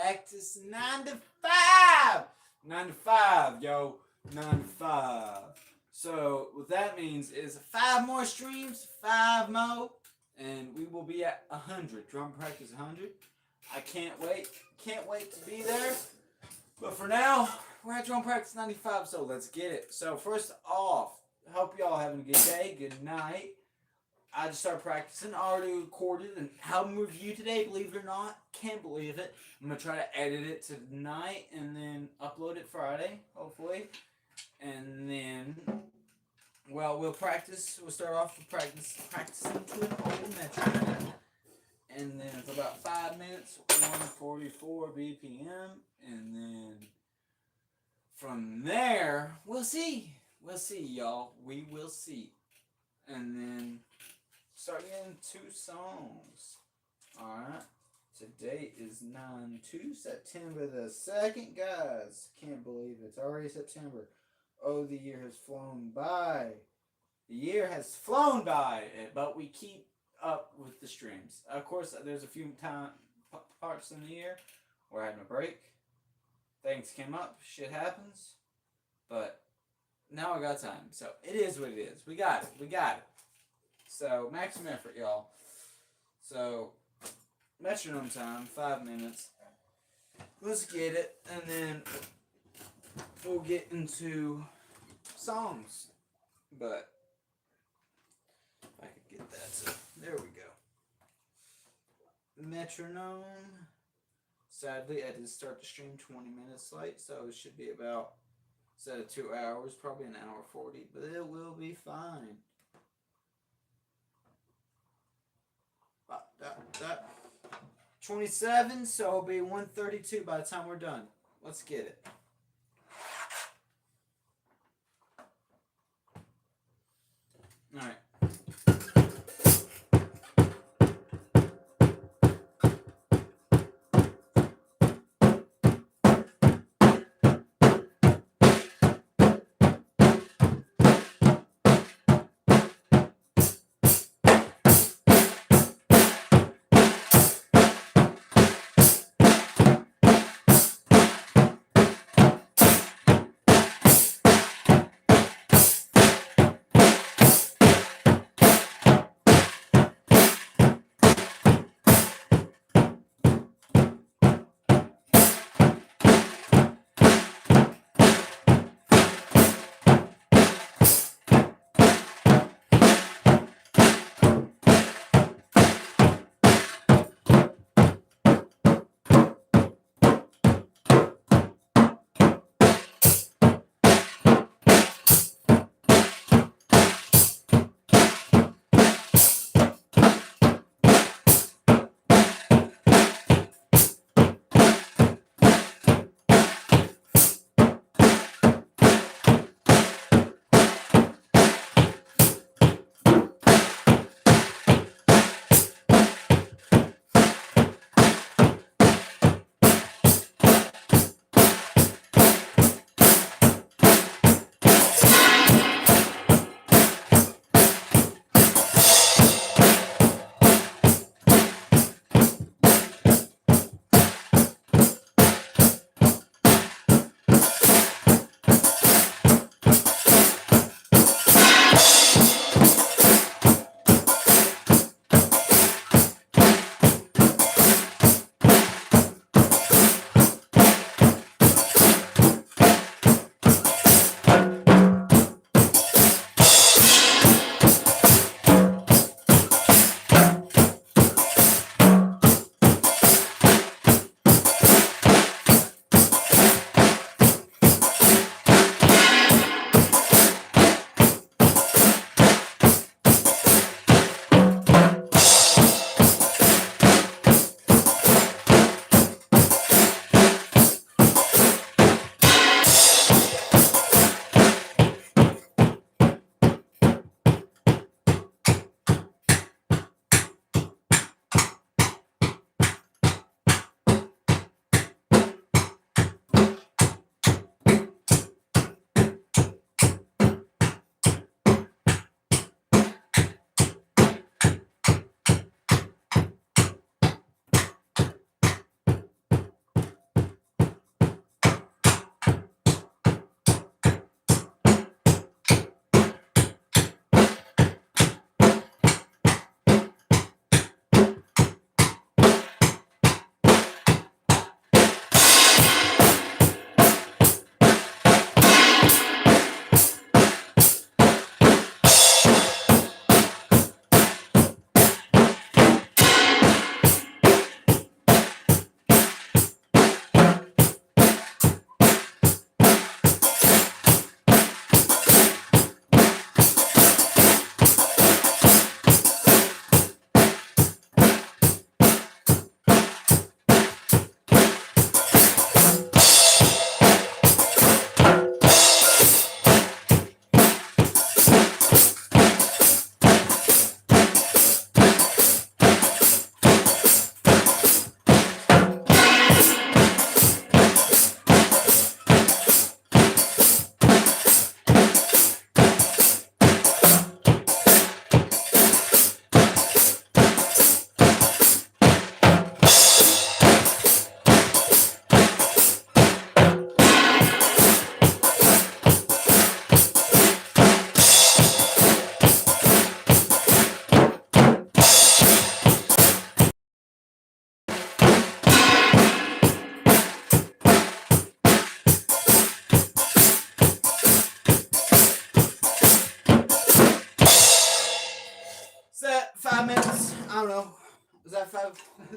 practice 9 to 5. 9 to 5, yo. 9 to 5. So what that means is 5 more streams, 5 more, and we will be at 100. Drum practice 100. I can't wait. Can't wait to be there. But for now, we're at drum practice 95, so let's get it. So first off, hope y'all having a good day, good night. I just started practicing, already recorded an album review today, believe it or not. Can't believe it. I'm going to try to edit it tonight and then upload it Friday, hopefully. And then, well, we'll practice. We'll start off with practicing to an old metronome. And then for about 5 minutes, 144 BPM. And then from there, we'll see. We'll see, y'all. We will see. And then start getting 2 songs. Alright. Today is 9/2, September the 2nd. Guys, can't believe it's already September. Oh, the year has flown by. The year has flown by, but we keep up with the streams. Of course, there's a few parts in the year where I had my break. Things came up, shit happens, but now I got time. So it is what it is. We got it. We got it. So maximum effort, y'all. So metronome time, 5 minutes. Let's get it, and then we'll get into songs. But if I could get that to, there we go. Metronome. Sadly, I did start the stream 20 minutes late, so it should be about, instead of 2 hours, probably an hour 40, but it will be fine. 27, so it'll be 132 by the time we're done. Let's get it. All right.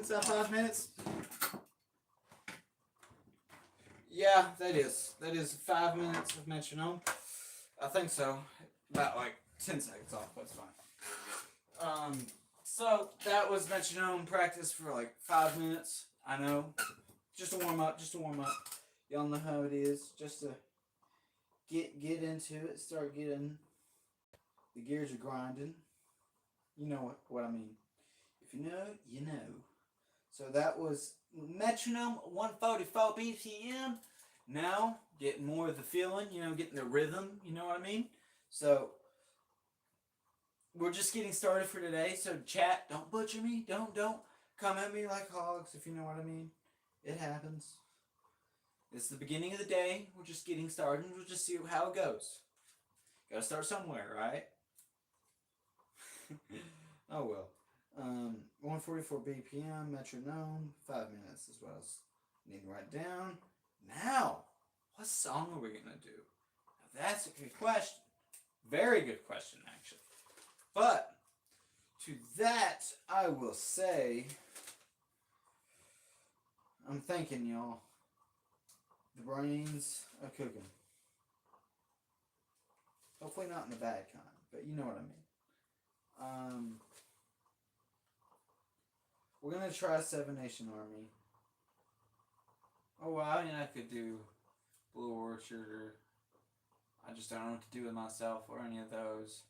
Is that 5 minutes? Yeah, that is. That is 5 minutes of metronome. I think so. About like 10 seconds off, but it's fine. So that was metronome practice for like 5 minutes. I know. Just a warm up, Y'all know how it is. Just to get into it, start getting the gears are grinding. You know what I mean. If you know, you know. So that was metronome 144 BPM. Now, getting more of the feeling, getting the rhythm, you know what I mean? So, we're just getting started for today. So, chat, don't butcher me. Don't come at me like hogs, if you know what I mean. It happens. It's the beginning of the day. We're just getting started. We'll just see how it goes. Gotta start somewhere, right? Oh, well. 144 BPM, metronome, 5 minutes is what I was needing to write down. Now, what song are we going to do? Now, that's a good question. Very good question, actually. But, to that, I will say, I'm thinking, y'all, the brains are cooking. Hopefully not in the bad kind, but you know what I mean. We're going to try Seven Nation Army. Oh, well, I mean, I could do Blue Orchard, or I just don't know what to do with myself, or any of those.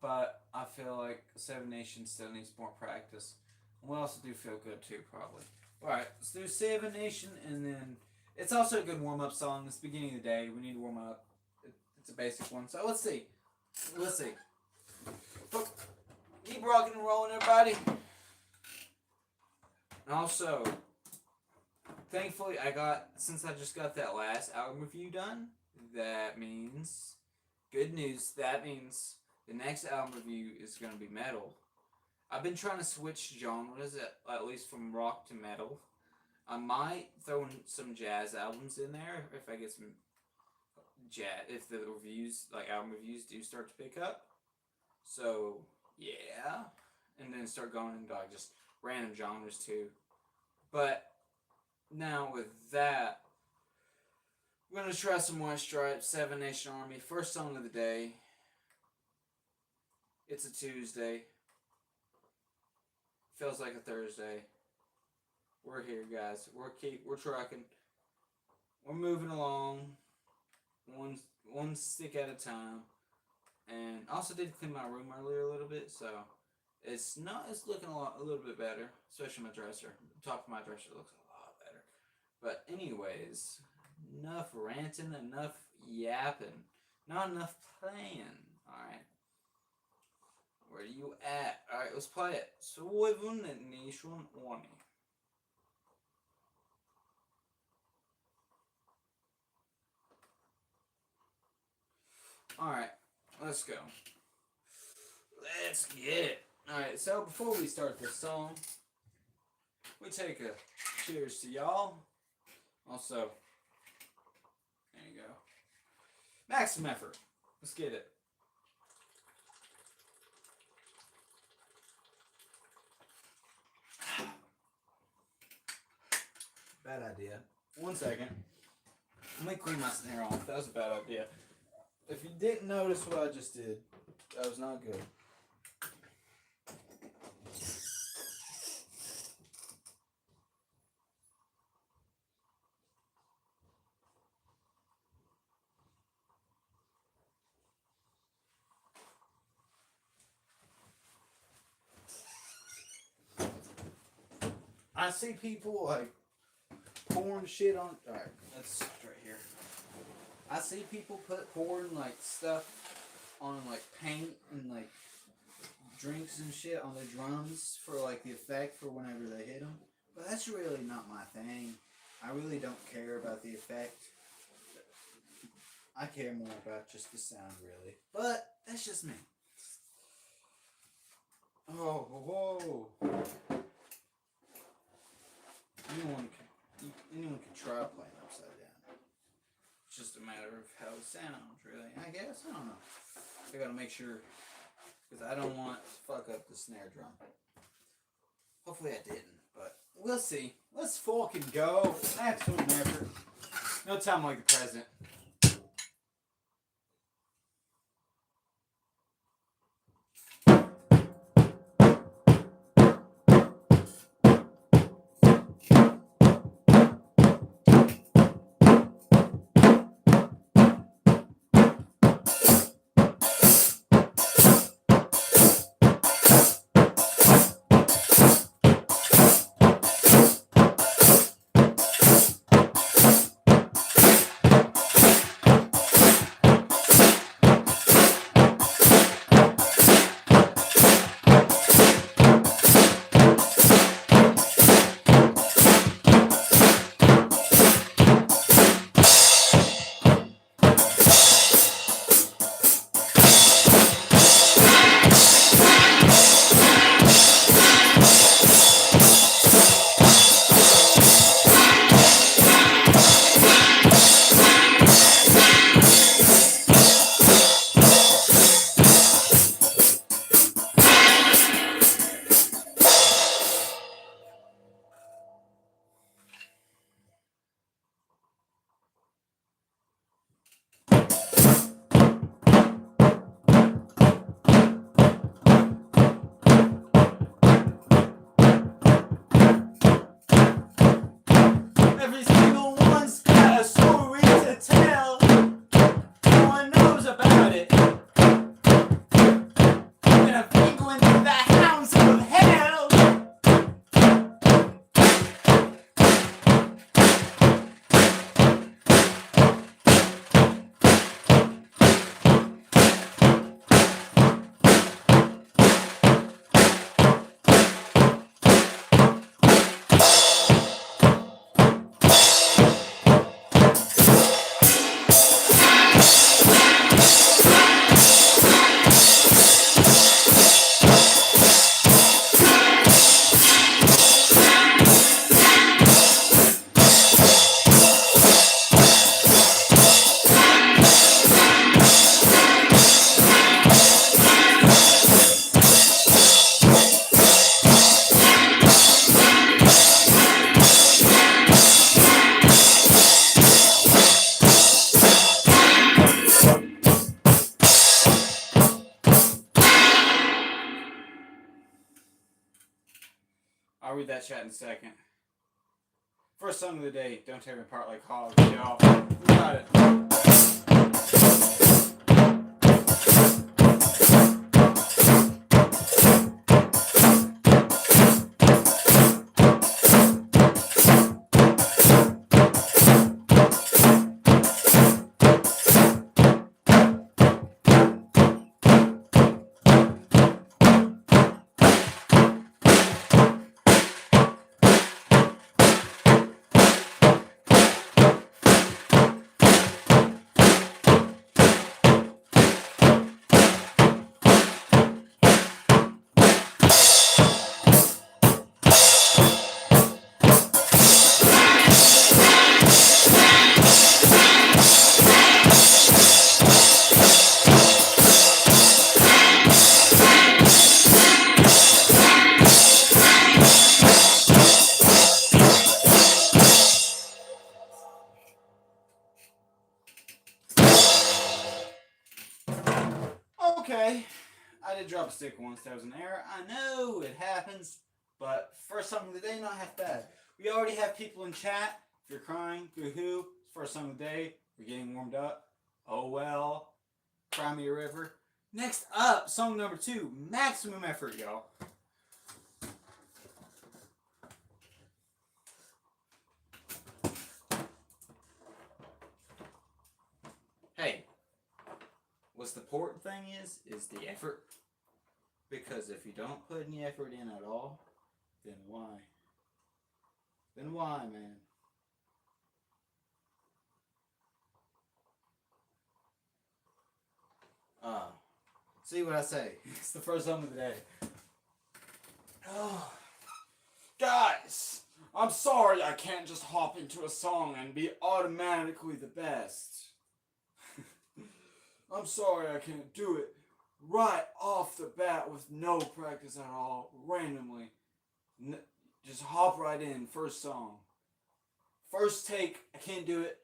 But I feel like Seven Nation still needs more practice. And we'll also do Feel Good, too, probably. Alright, let's do Seven Nation, and then it's also a good warm-up song. It's the beginning of the day. We need to warm up. It's a basic one. So let's see. Keep rocking and rolling, everybody. And also, thankfully, since I just got that last album review done, that means, good news, that means the next album review is going to be metal. I've been trying to switch genres, at least from rock to metal. I might throw in some jazz albums in there if I get some jazz, if the reviews, like album reviews, do start to pick up. So, yeah. And then start going into like just random genres too. But now with that, we're going to try some White Stripes, Seven Nation Army. First song of the day. It's a Tuesday. Feels like a Thursday. We're here, guys. We're trucking. We're moving along. One stick at a time. And also did clean my room earlier a little bit, so it's looking a little bit better, especially my dresser. The top of my dresser looks a lot better. But anyways, enough ranting, enough yapping, not enough playing. All right, where are you at? All right, let's play it. Seven Nation Army. All right, let's go. Let's get it. Alright, so before we start this song, we take a cheers to y'all. Also, there you go. Maximum effort. Let's get it. Bad idea. 1 second. Let me clean my snare off. That was a bad idea. If you didn't notice what I just did, that was not good. I see people like pouring shit on. Alright, that's right here. I see people pouring like stuff on like paint and like drinks and shit on their drums for like the effect for whenever they hit them. But that's really not my thing. I really don't care about the effect. I care more about just the sound, really. But that's just me. Oh, whoa. Anyone can try playing upside down. It's just a matter of how it sounds, really. I guess. I don't know. I gotta make sure, because I don't want to fuck up the snare drum. Hopefully I didn't, but we'll see. Let's fucking go. Maximum effort. No time like the present. Every single one's got a story to tell. No one knows about it. And I'm going to the hounds of hell. I'll read that chat in a second. First song of the day, Don't Tear Me Apart Like Hogs, y'all. We got it. Okay, I did drop a stick once. That was an error. I know it happens, but first song of the day, not half bad. We already have people in chat. If you're crying, boo-hoo. First song of the day. We're getting warmed up. Oh well. Cry Me a River. Next up, song number 2. Maximum effort, y'all. Hey. What's the important thing is the effort. Because if you don't put any effort in at all, then why? Then why, man? See what I say? It's the first song of the day. Oh, guys, I'm sorry I can't just hop into a song and be automatically the best. I'm sorry I can't do it right off the bat with no practice at all, randomly. Just hop right in. First song. First take. I can't do it.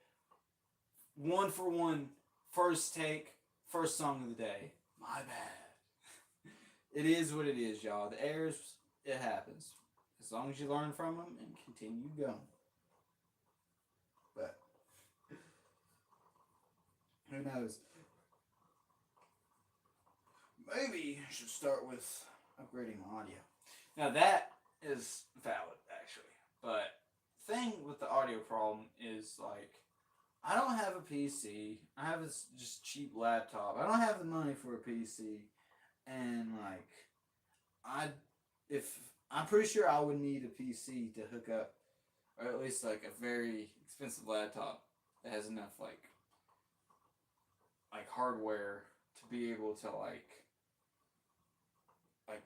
One for one. First take. First song of the day. My bad. It is what it is, y'all. The errors, it happens. As long as you learn from them and continue going. But who knows? Maybe I should start with upgrading my audio. Now that is valid, actually. But thing with the audio problem is like I don't have a PC. I have this just cheap laptop. I don't have the money for a PC, and like I, if I'm pretty sure I would need a PC to hook up, or at least like a very expensive laptop that has enough like hardware to be able to like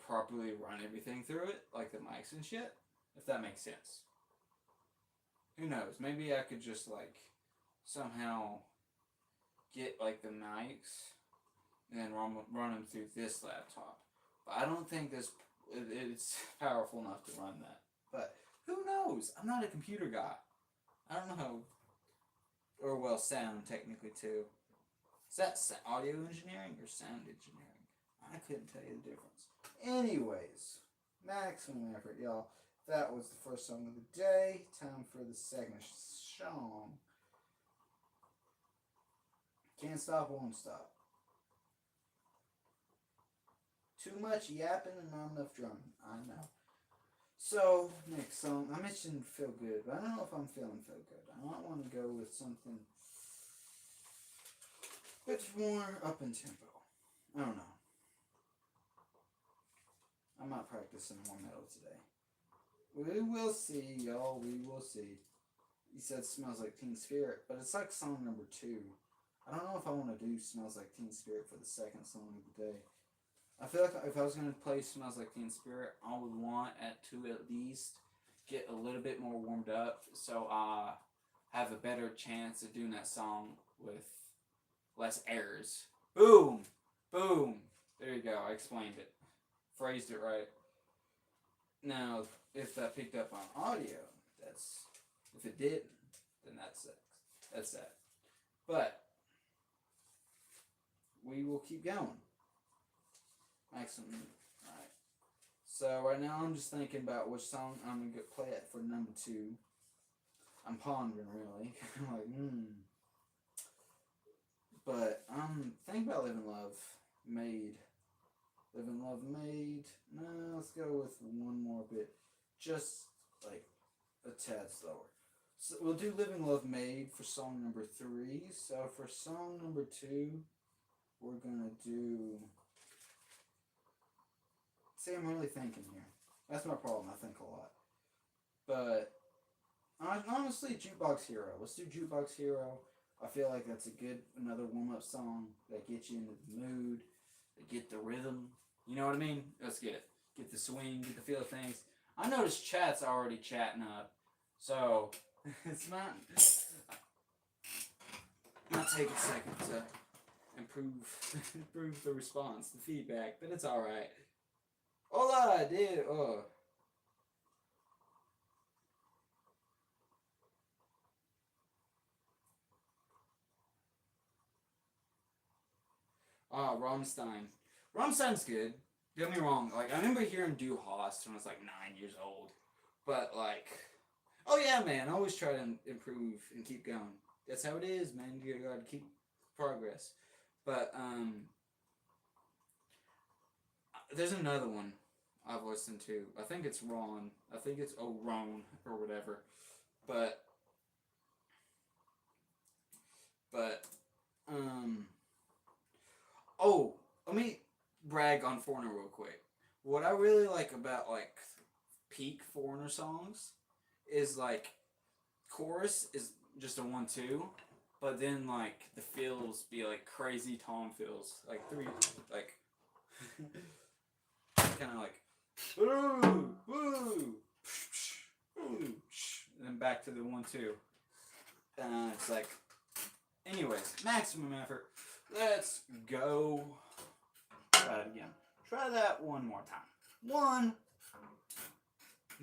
properly run everything through it, like the mics and shit, if that makes sense. Who knows? Maybe I could just like somehow get like the mics and then run them through this laptop. But I don't think it's powerful enough to run that. But who knows? I'm not a computer guy. I don't know. Or well, sound technically too. Is that audio engineering or sound engineering? I couldn't tell you the difference. Anyways, maximum effort, y'all. That was the first song of the day. Time for the second song. Can't stop, won't stop. Too much yapping and not enough drumming. I know. So, next song. I mentioned Feel Good, but I don't know if I'm feeling Feel Good. I might want to go with something a bit more up in tempo. I don't know. I might practice some more metal today. We will see, y'all. We will see. He said Smells Like Teen Spirit, but it's like song number 2. I don't know if I want to do Smells Like Teen Spirit for the second song of the day. I feel like if I was going to play Smells Like Teen Spirit, I would want to at least get a little bit more warmed up so I have a better chance of doing that song with less errors. Boom! Boom! There you go. I explained it. Phrased it right. Now, if that picked up on audio, that's... If it didn't, then that's it. That's that. But we will keep going. Maximum. Alright. So right now I'm just thinking about which song I'm going to play it for number 2. I'm pondering, really. I'm like, But I'm thinking about Live and Love, Maid. Live and Love, Maid. No, let's go with one more bit. Just like a tad slower. So we'll do Live and Love, Maid for song number 3. So for song number 2, we're going to do... See, I'm really thinking here. That's my problem. I think a lot. But honestly, Jukebox Hero. Let's do Jukebox Hero. I feel like that's another warm-up song that gets you into the mood, that get the rhythm. You know what I mean? Let's get it. Get the swing, get the feel of things. I noticed chat's already chatting up, so it's not. Might take a second to improve the response, the feedback, but it's all right. Hola, dude. Oh. Rammstein. Rammstein's good. Don't get me wrong. Like, I remember hearing Du Hast when I was like 9 years old. But like, oh yeah, man. I always try to improve and keep going. That's how it is, man. You gotta keep progress. But there's another one I've listened to. I think it's Ron. I think it's Ron or whatever. But oh, let me brag on Foreigner real quick. What I really like about like peak Foreigner songs is like chorus is just a 1-2, but then like the fills be like crazy tom fills, like 3, like kind of like woo woo, and then back to the 1-2. It's like, anyways, maximum effort. Let's go. Try it again. Try that one more time. 1,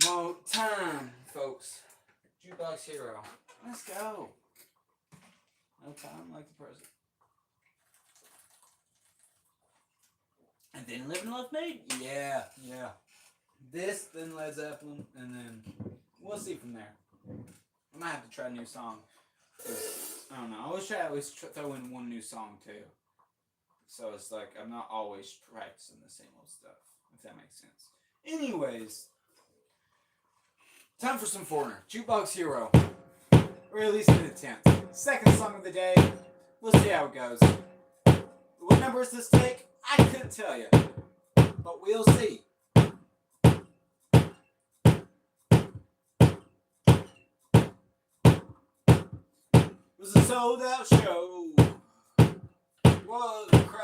More time, folks. Jukebox Hero. Let's go. No time like the present. And then Live and Love Maid? Yeah, yeah. This, then Led Zeppelin, and then we'll see from there. I might have to try a new song. I don't know. I always try to at least throw in one new song too. So it's like I'm not always practicing the same old stuff, if that makes sense. Anyways, time for some Foreigner. Jukebox Hero. Or at least an attempt. Second song of the day. We'll see how it goes. What number is this take? I couldn't tell you. But we'll see. It was a sold out show. It was a crowd.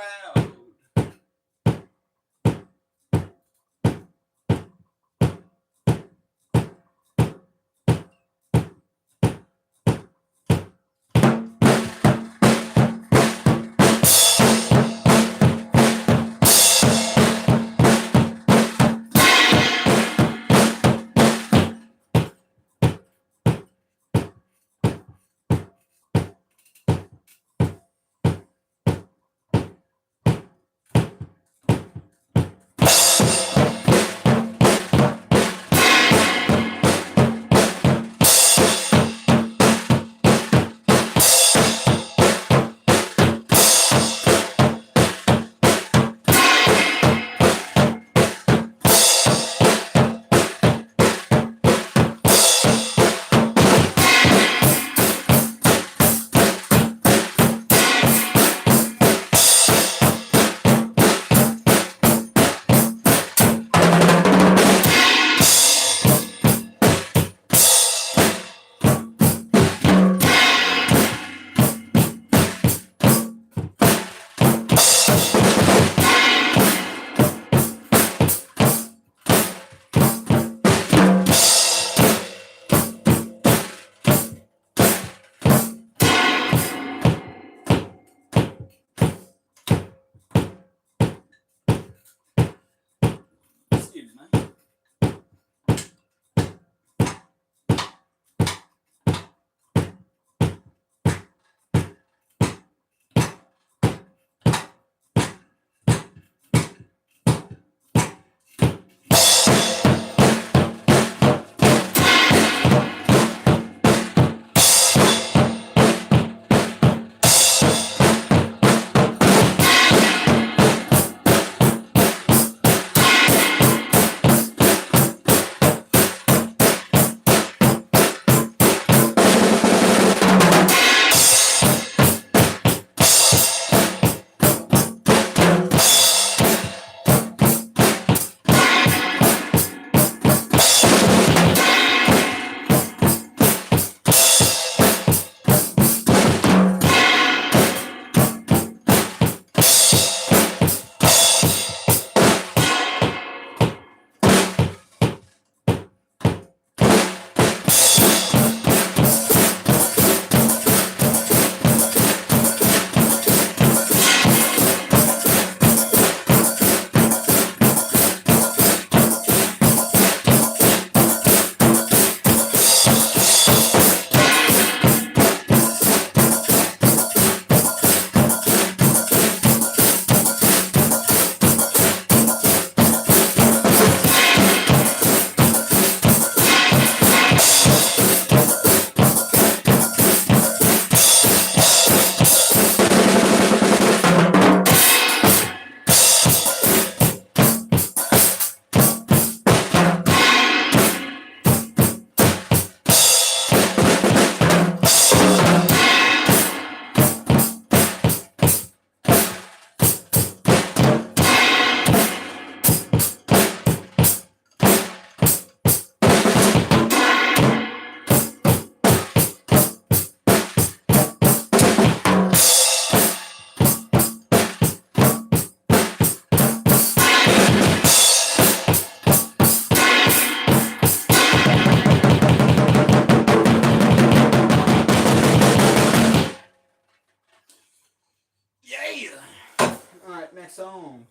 Next song.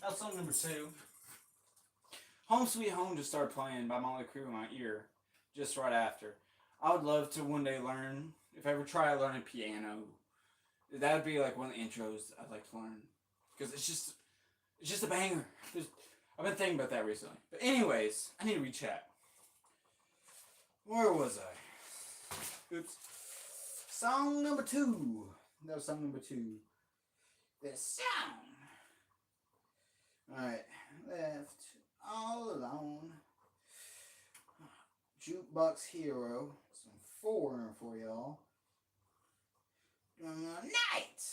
That's song number 2. Home Sweet Home just started playing by Motley Crue in my ear just right after. I would love to one day learn, if I ever try learning piano, that would be like one of the intros I'd like to learn. Because it's just a banger. I've been thinking about that recently. But anyways, I need to rechat. Where was I? Oops. Song number 2. That was song number 2. The sound. Alright. Left all alone. Jukebox Hero. Some foreigner for y'all. Night.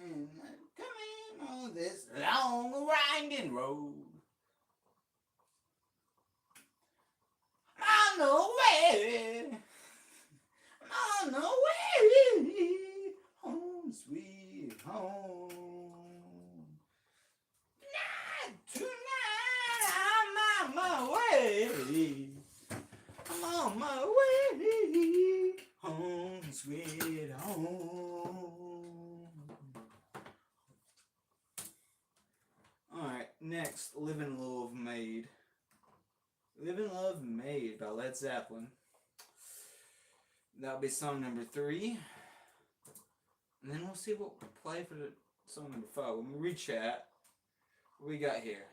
And coming on this long winding road. I'm on the way. I'm on the way. Home sweet home. Tonight I'm on my way. I'm on my way. Home sweet home. Alright, next, Live and Love Maid. Live and Love Maid by Led Zeppelin. That'll be song number 3. And then we'll see what we play for the song number 5. When we rechat, what we got here?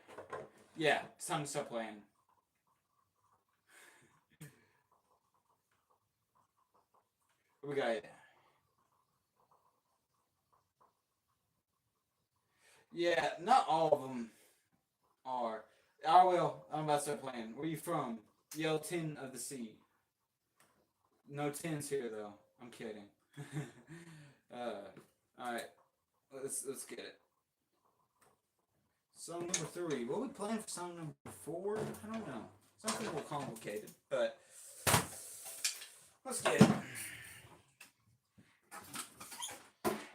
Yeah, it's time to stop playing. What we got here? Yeah, not all of them are. I will. I'm about to start playing. Where you from? Yell Tin of the Sea. No tins here though. I'm kidding. Alright. Let's get it. Song number 3. What are we playing for song number 4? I don't know. Something more complicated, but let's get it.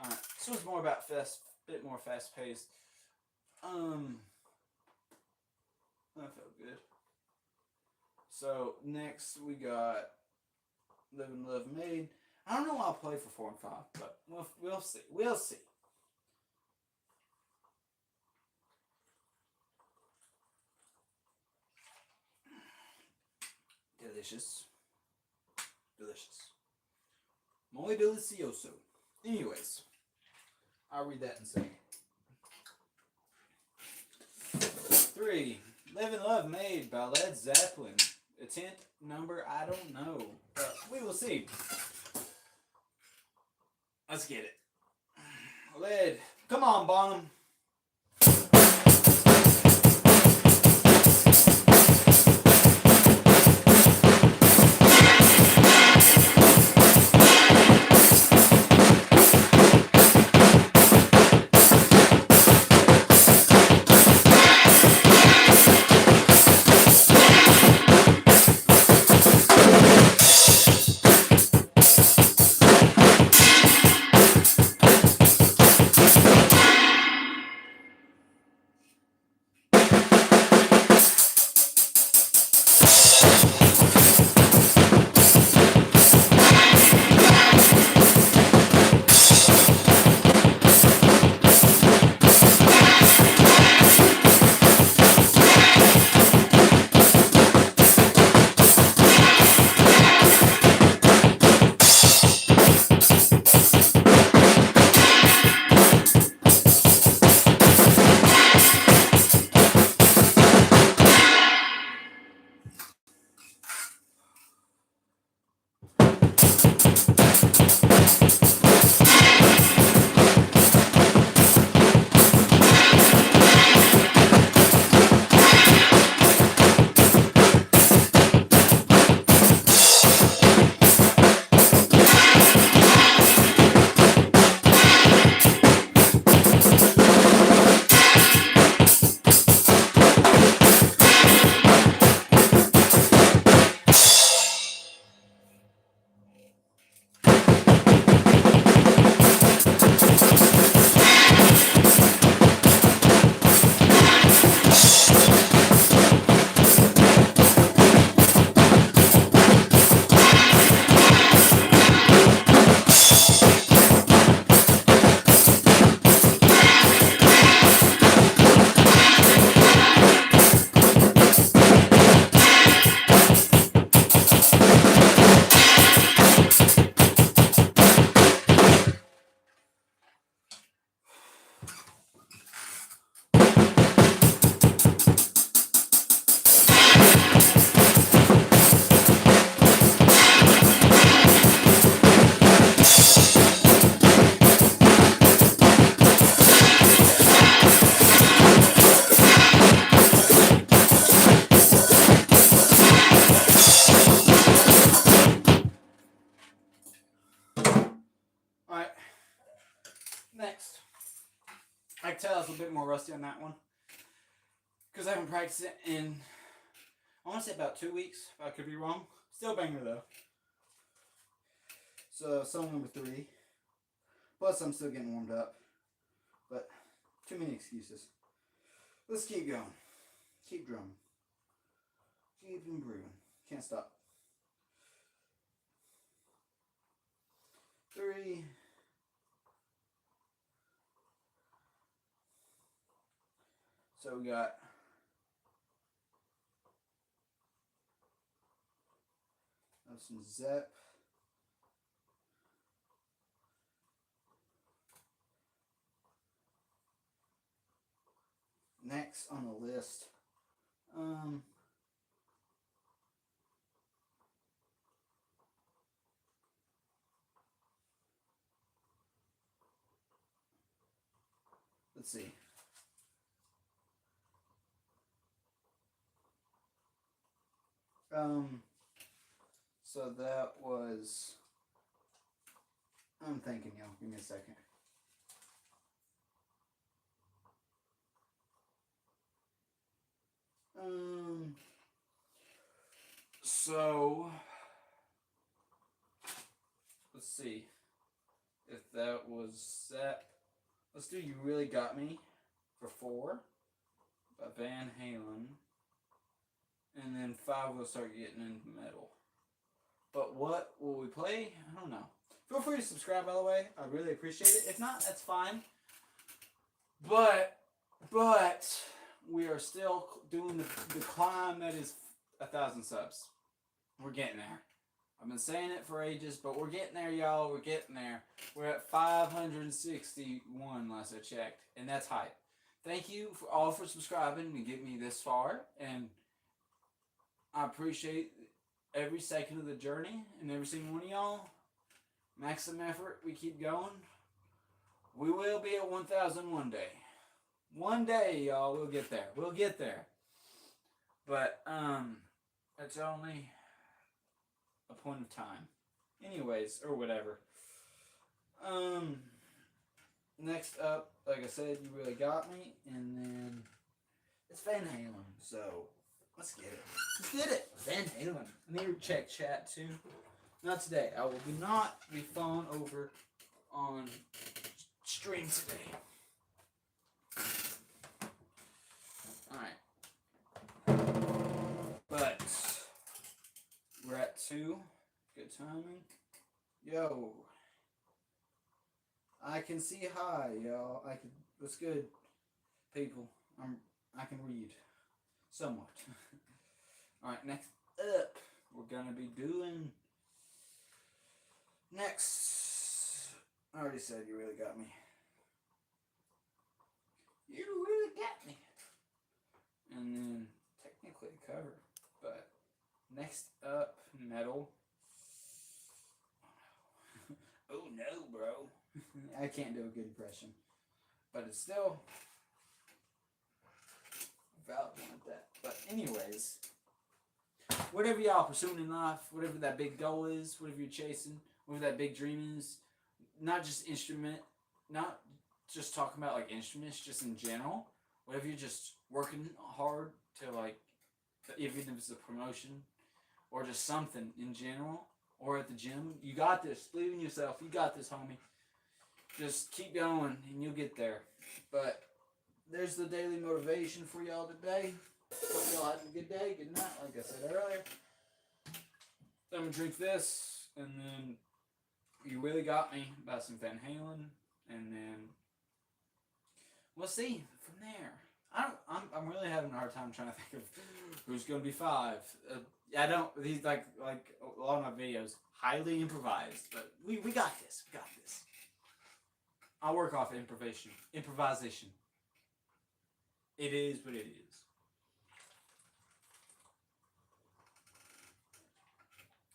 Alright. This one's more about bit more fast paced. That felt good. So next we got Live and Love Maid. I don't know what I'll play for 4 and 5, but we'll see. We'll see. Delicious. Delicious. Muy delicioso. Anyways, I'll read that in a second. 3. Live and Love Maid by Led Zeppelin. The 10th number, I don't know. But we will see. Let's get it. Led. Come on, Bonham. next. I can tell I was a bit more rusty on that one. Because I haven't practiced it in, I want to say about 2 weeks. I could be wrong. Still banger though. So, song number 3. Plus, I'm still getting warmed up. But, too many excuses. Let's keep going. Keep drumming. Keep improving. Can't stop. 3. So we got some Zep. Next on the list, let's see. So that was, I'm thinking, y'all. Give me a second. So let's see if that was that. Let's do "You Really Got Me" for 4 by Van Halen, and then 5 we'll start getting into metal. But what will we play? I don't know. Feel free to subscribe, by the way. I really appreciate it. If not, that's fine. But we are still doing the climb that is 1,000 subs. We're getting there. I've been saying it for ages, but we're getting there, y'all. We're getting there. We're at 561 last I checked, and that's hype. Thank you for subscribing and getting me this far, and I appreciate every second of the journey and every single one of y'all. Maximum effort. We keep going. We will be at 1,000 one day. One day, y'all, we'll get there. We'll get there. But, it's only a point of time. Anyways, or whatever. Next up, like I said, "You Really Got Me," and then it's Van Halen, so let's get it. Let's get it! Van Halen. I need to check chat, too. Not today. I will not be falling over on stream today. Alright. But we're at 2. Good timing. Yo. I can see hi, y'all. What's good, people? I can read. Somewhat. Alright, next up, we're gonna be doing next. I already said "You Really Got Me." You really got me. And then technically a cover, but next up, metal. Oh no, bro. I can't do a good impression, but it's still a valid one at that. But anyways, whatever y'all pursuing in life, whatever that big goal is, whatever you're chasing, whatever that big dream is, not just talking about like instruments, just in general, whatever you're just working hard to, like, even if it's a promotion or just something in general, or at the gym, you got this. Believe in yourself. You got this, homie. Just keep going and you'll get there. But there's the daily motivation for y'all today. Hope y'all having a good day, good night, like I said earlier. I'm gonna drink this, and then "You Really Got Me" by some Van Halen, and then we'll see from there. I'm really having a hard time trying to think of who's gonna be 5. These like a lot of my videos highly improvised, but we got this. We got this. I'll work off improvisation. It is what it is.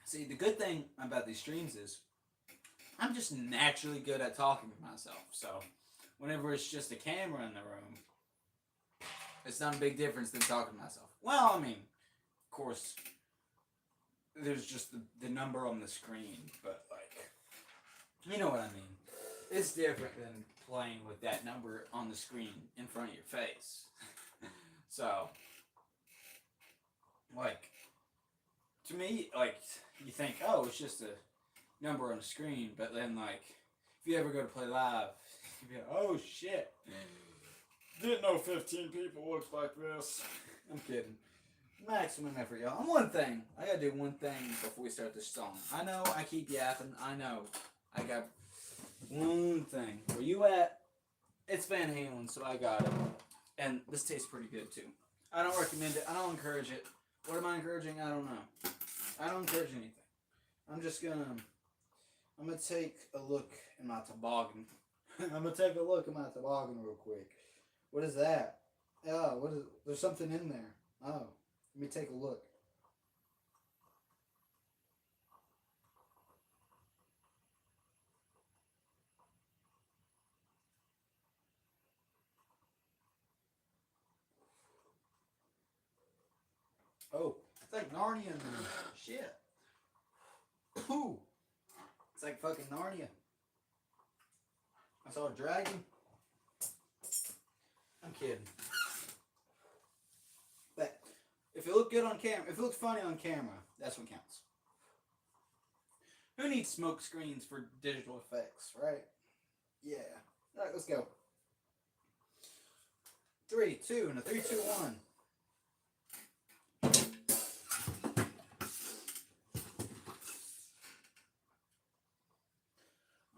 See, the good thing about these streams is I'm just naturally good at talking to myself. So whenever it's just a camera in the room, it's not a big difference than talking to myself. Well, I mean, of course, there's just the number on the screen, but, like, you know what I mean. It's different than playing with that number on the screen in front of your face. So, like, to me, like, you think, oh, it's just a number on the screen, but then, like, if you ever go to play live, you'd be like, oh, shit. Didn't know 15 people looked like this. I'm kidding. Maximum effort, y'all. One thing. I gotta do one thing before we start this song. I know I keep yapping. I know. I got one thing. Where you at? It's Van Halen, so I got it. And this tastes pretty good, too. I don't recommend it. I don't encourage it. What am I encouraging? I don't know. I don't encourage anything. I'm gonna take a look in my toboggan. I'm gonna take a look in my toboggan real quick. What is that? Oh, what is? There's something in there. Oh, let me take a look. Oh, it's like Narnia and shit. Ooh, it's like fucking Narnia. I saw a dragon. I'm kidding. But if it looked good on camera, if it looked funny on camera, that's what counts. Who needs smoke screens for digital effects, right? Yeah. All right, let's go. 3, 2, and a 3, 2, 1.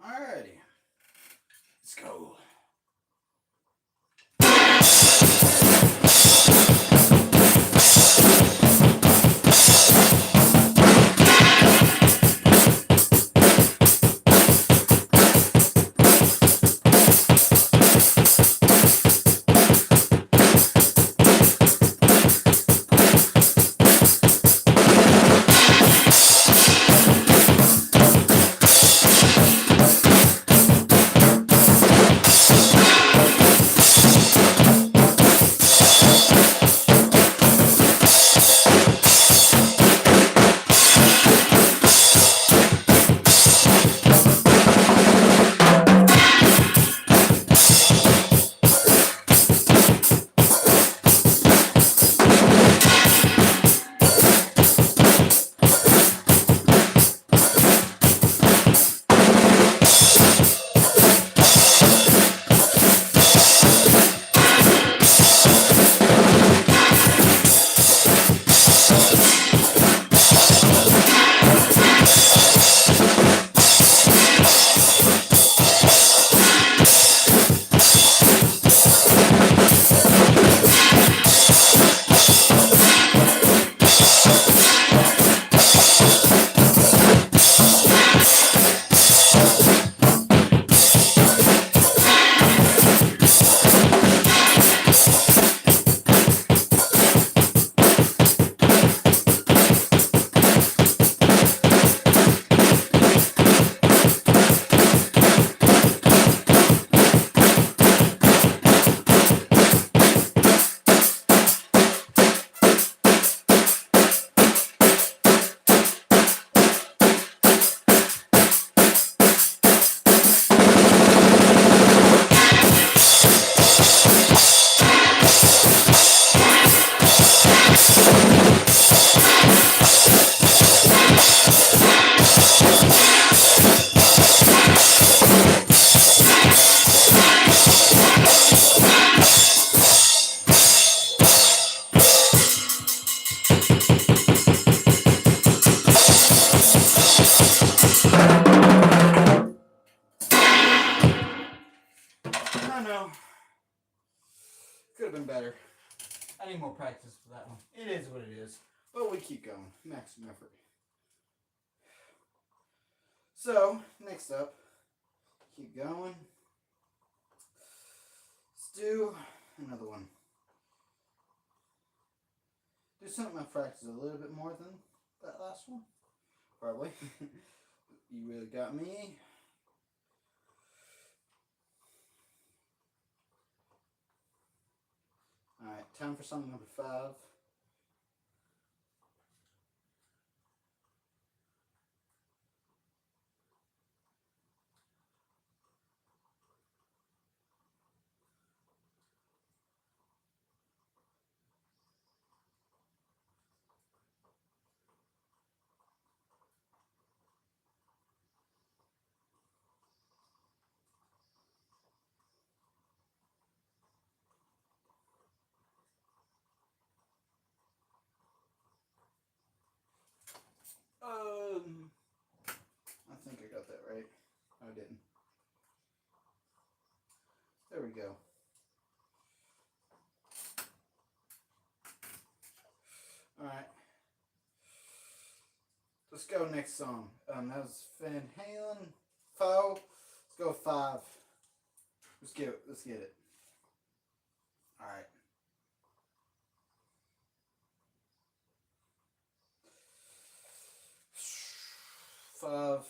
Alrighty. Let's go. I know. Could have been better. I need more practice for that one. It is what it is. But we keep going. Maximum effort. So, next up, keep going. Let's do another one. Do something I practice a little bit more than that last one. Probably. You really got me. Alright, time for song number 5. I think I got that right. I didn't. There we go. Alright. Let's go next song. That was Van Halen. Foe. Let's go 5. Let's get it. Alright. 5.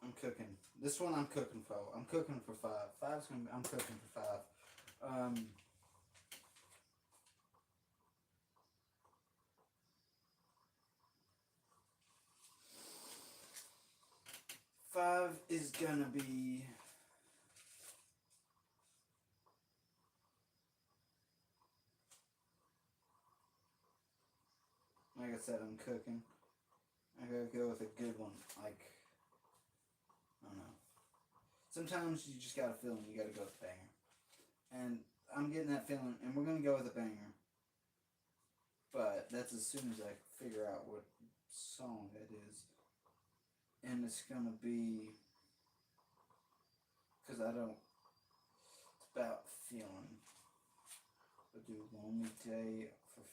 I'm cooking. This one I'm cooking for. I'm cooking for 5. 5's gonna be, I'm cooking for 5. 5 is gonna be like I said, I'm cooking. I gotta go with a good one. Like, I don't know. Sometimes you just got a feeling you gotta go with a banger. And I'm getting that feeling, and we're gonna go with a banger. But that's as soon as I figure out what song that is. And it's gonna be, because I don't, it's about feeling. We'll do Lonely Day for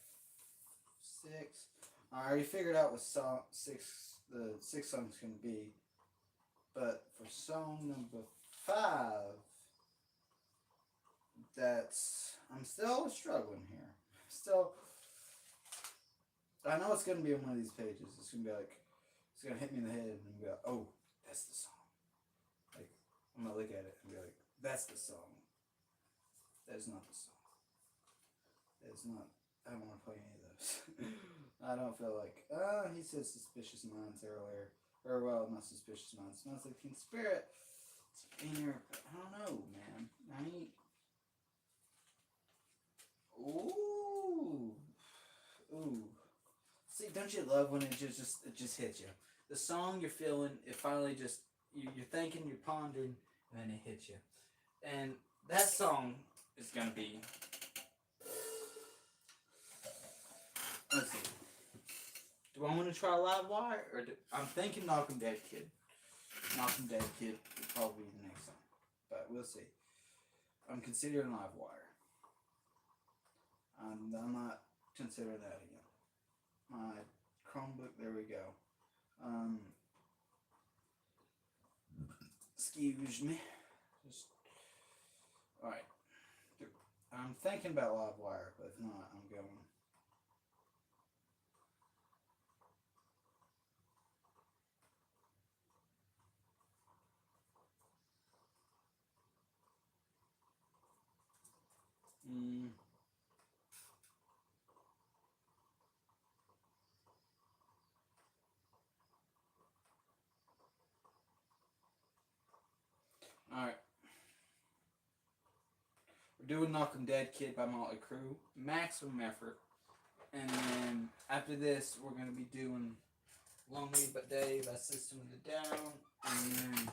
6. I already figured out what song the 6 song's gonna be. But for song number 5, I'm still struggling here. I know it's gonna be on one of these pages. It's gonna be like, it's gonna hit me in the head and be like, oh, that's the song. Like, I'm gonna look at it and be like, that's the song. That is not the song. That is not. I don't want to play any of those. I don't feel like. He said Suspicious Minds earlier. Or, well, not Suspicious Minds. Smells Like Teen Spirit. It's in here. I don't know, man. Ooh. See, don't you love when it just hits you? The song you're feeling, it finally just, you're thinking, you're pondering, and then it hits you. And that song is going to be, let's see. Do I want to try Live Wire? I'm thinking Knock 'em Dead Kid. Knock 'em Dead Kid will probably be the next song. But we'll see. I'm considering Live Wire. I'm not considering that again. My Chromebook, there we go. Excuse me. Alright. I'm thinking about Live Wire, but if not, I'm going. Alright. We're doing Knock 'em Dead Kid by Motley Crue. Maximum Effort. And then after this, we're going to be doing Lonely But Day by System of the Down. And then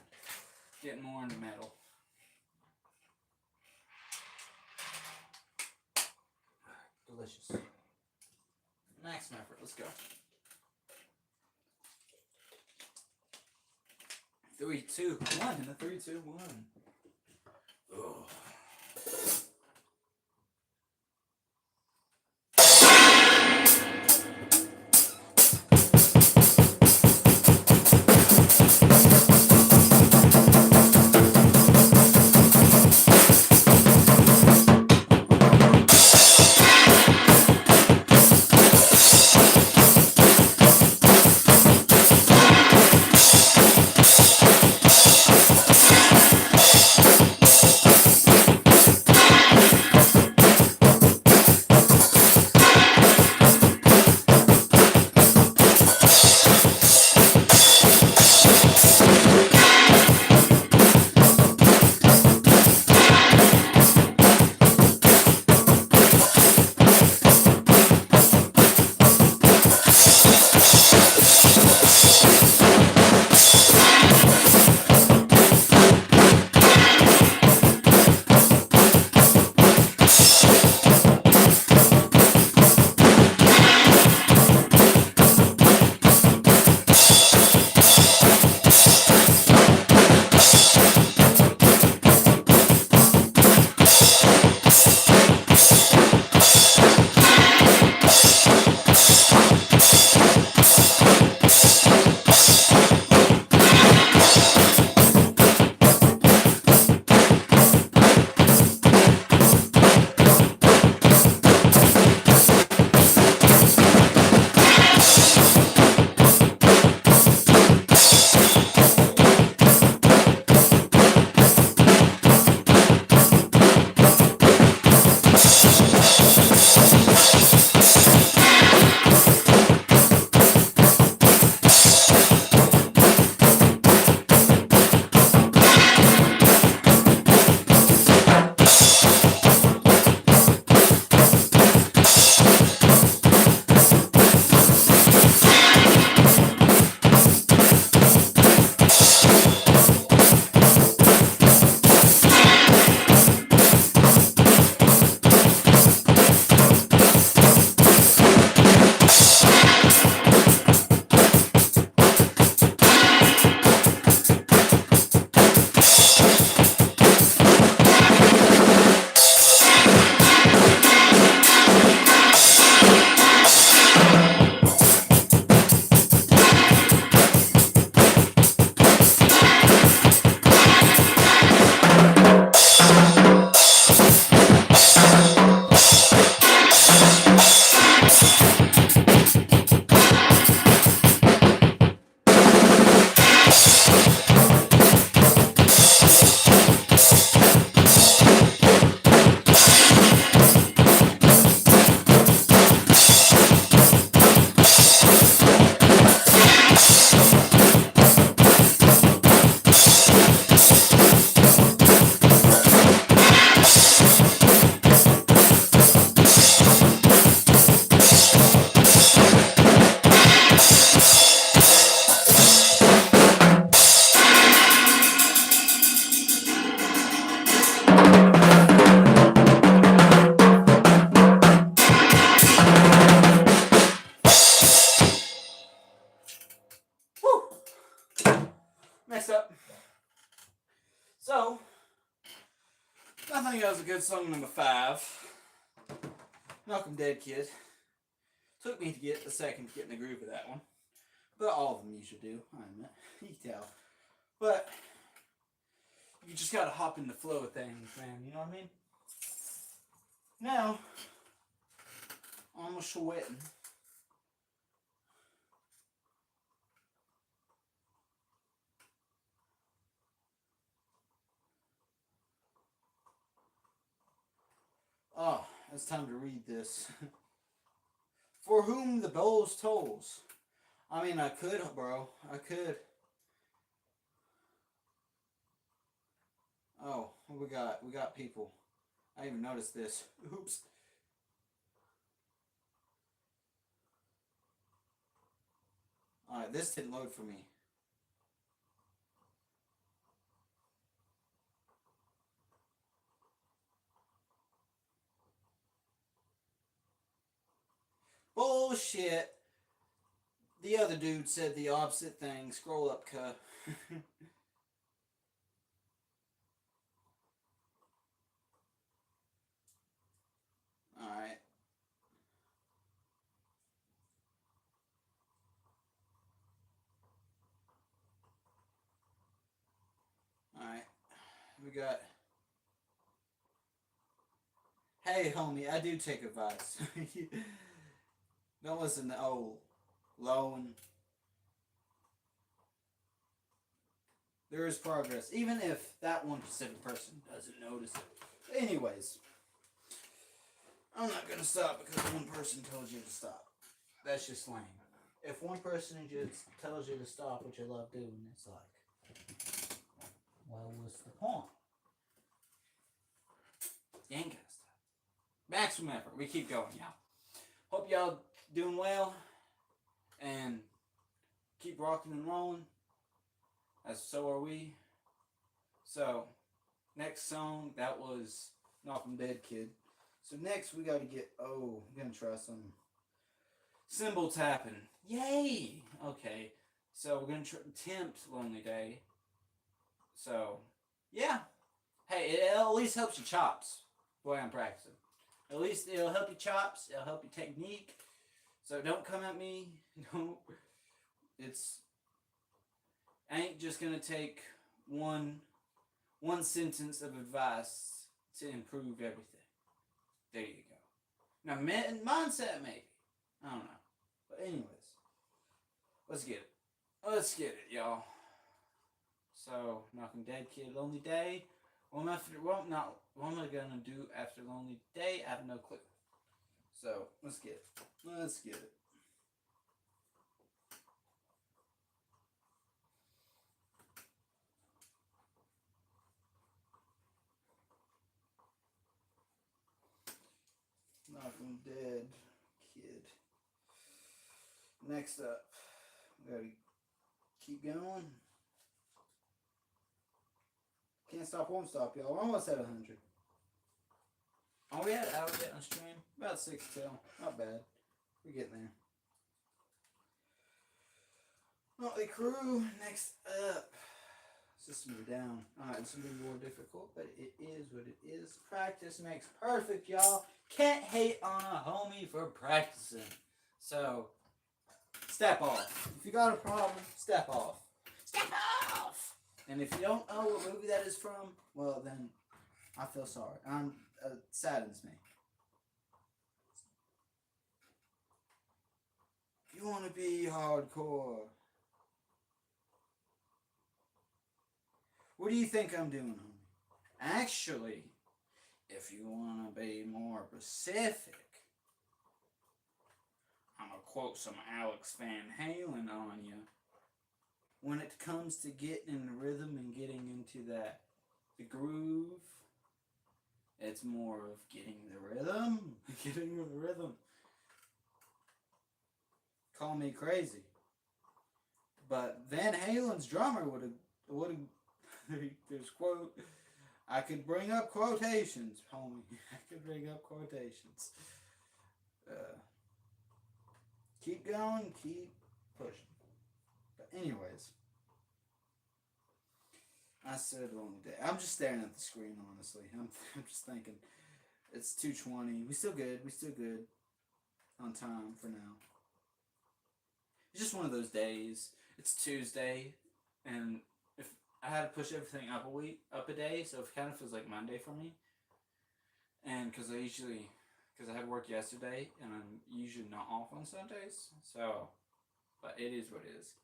getting more into metal. Delicious. Maximum Effort. Let's go. 3, 2, 1. And a 3, 2, 1. Oh. next up. So, I think that was a good song number 5. Malcolm Dead Kid. Took me to get a second to get in the groove of that one. But all of them you should do, I admit. You can tell. But you just gotta hop in the flow of things, man. You know what I mean? Now, I'm sweating. Oh, it's time to read this. For whom the bells tolls. I mean, I could, bro. I could. Oh, we got people. I didn't even noticed this. Oops. Alright, this didn't load for me. Bullshit. The other dude said the opposite thing. Scroll up, cuh. Alright. Alright. We got... Hey, homie, I do take advice. Don't listen to old Lone. There is progress, even if that one specific person doesn't notice it. But anyways, I'm not gonna stop because one person told you to stop. That's just lame. If one person just tells you to stop what you love doing, it's like, well, what's the point? You ain't gonna stop. Maximum effort. We keep going, y'all. Hope y'all doing well and keep rocking and rolling. As so are we. So, next song, that was Malcolm Dead Kid. So next we gotta get, we're gonna try some cymbal tapping. Yay! Okay, so we're gonna attempt Lonely Day. So, yeah. Hey, it at least helps your chops. Boy, I'm practicing. At least it'll help your chops, it'll help your technique. So don't come at me. Don't. I ain't just gonna take one sentence of advice to improve everything. There you go. Now, mindset maybe. I don't know. But anyways, let's get it. Let's get it, y'all. So, Malcolm Dead Kid, Lonely Day. What am I gonna do after Lonely Day? I have no clue. So, let's get it. Let's get it. Malcolm Dead Kid. Next up, we gotta keep going. Can't stop, won't stop, y'all. We're almost at 100. Are we at hour yet on stream? About 6 till. Not bad. We're getting there. Motley Crue, next up. System is down. Alright, it's gonna be more difficult, but it is what it is. Practice makes perfect, y'all. Can't hate on a homie for practicing. So, step off. If you got a problem, step off. Step off! And if you don't know what movie that is from, well then, I feel sorry. It saddens me. If you want to be hardcore, what do you think I'm doing, homie? Actually, if you want to be more specific, I'm going to quote some Alex Van Halen on you. When it comes to getting in the rhythm and getting into the groove, it's more of getting the rhythm. Getting the rhythm. Call me crazy. But Van Halen's drummer would have there's quote. I could bring up quotations, homie. I could bring up quotations. Keep going, keep pushing. But anyways, I said long day. I'm just staring at the screen, honestly. I'm just thinking. It's 2:20. We still good. We still good. On time for now. It's just one of those days. It's Tuesday, and if I had to push everything up a day, so it kind of feels like Monday for me. And because I had work yesterday, and I'm usually not off on Sundays, so, but it is what it is.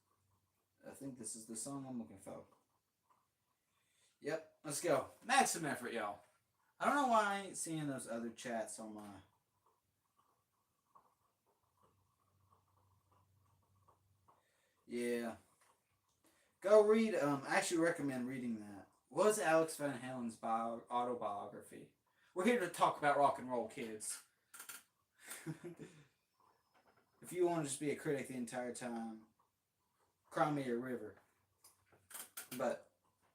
I think this is the song I'm looking for. Yep, let's go. Maximum effort, y'all. I don't know why I ain't seeing those other chats on my. Yeah. Go read, I actually recommend reading that. Was Alex Van Halen's autobiography. We're here to talk about rock and roll, kids. If you want to just be a critic the entire time, cry me a river. But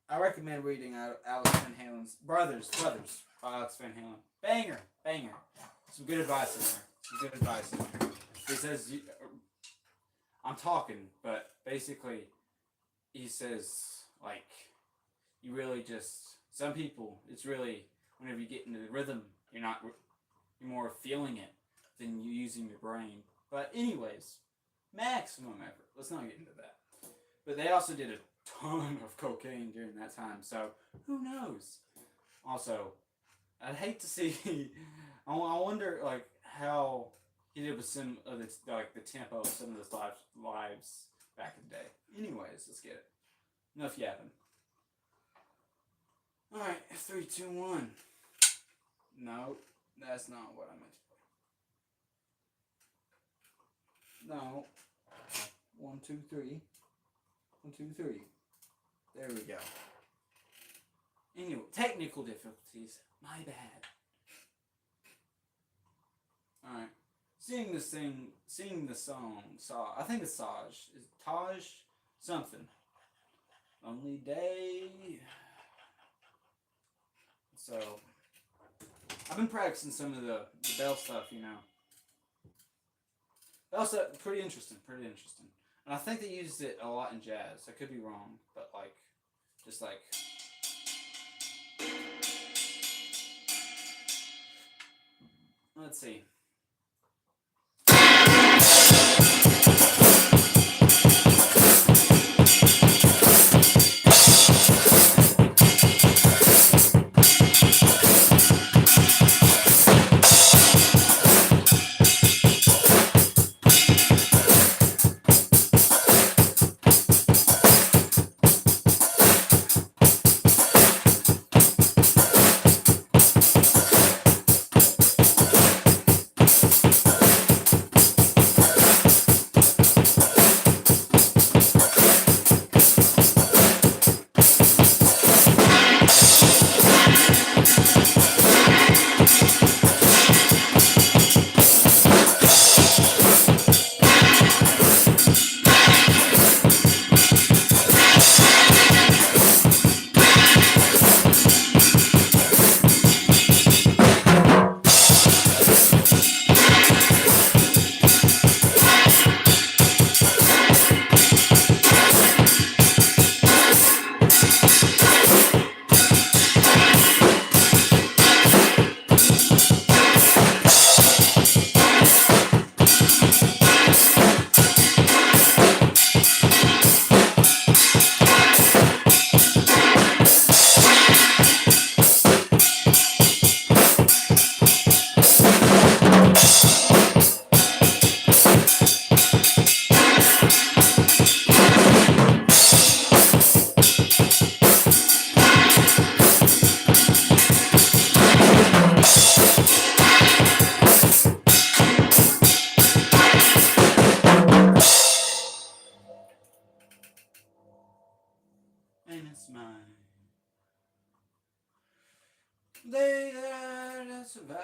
I recommend reading Alex Van Halen's Brothers by Alex Van Halen. Banger. Some good advice in there. He says, I'm talking, but basically, he says, like, you really just, some people, it's really, whenever you get into the rhythm, you're more feeling it than you using your brain. But anyways, maximum effort. Let's not get into that. But they also did a ton of cocaine during that time, so who knows? Also, I'd hate to see, I wonder, like, how he did with some of the, like, the tempo of some of his lives back in the day. Anyways, let's get it. Enough yapping. Alright, 3, 2, 1. No, that's not what I meant to play. No. 1, 2, 3. 1, 2, 3. There we go. Anyway, technical difficulties. My bad. Alright. Sing the song. I think it's Saj. Is it Taj? Something. Lonely Day. So, I've been practicing some of the bell stuff, you know. Bell stuff, pretty interesting. And I think they used it a lot in jazz. I could be wrong, but like, just like. Let's see. And it's mine. They that survived.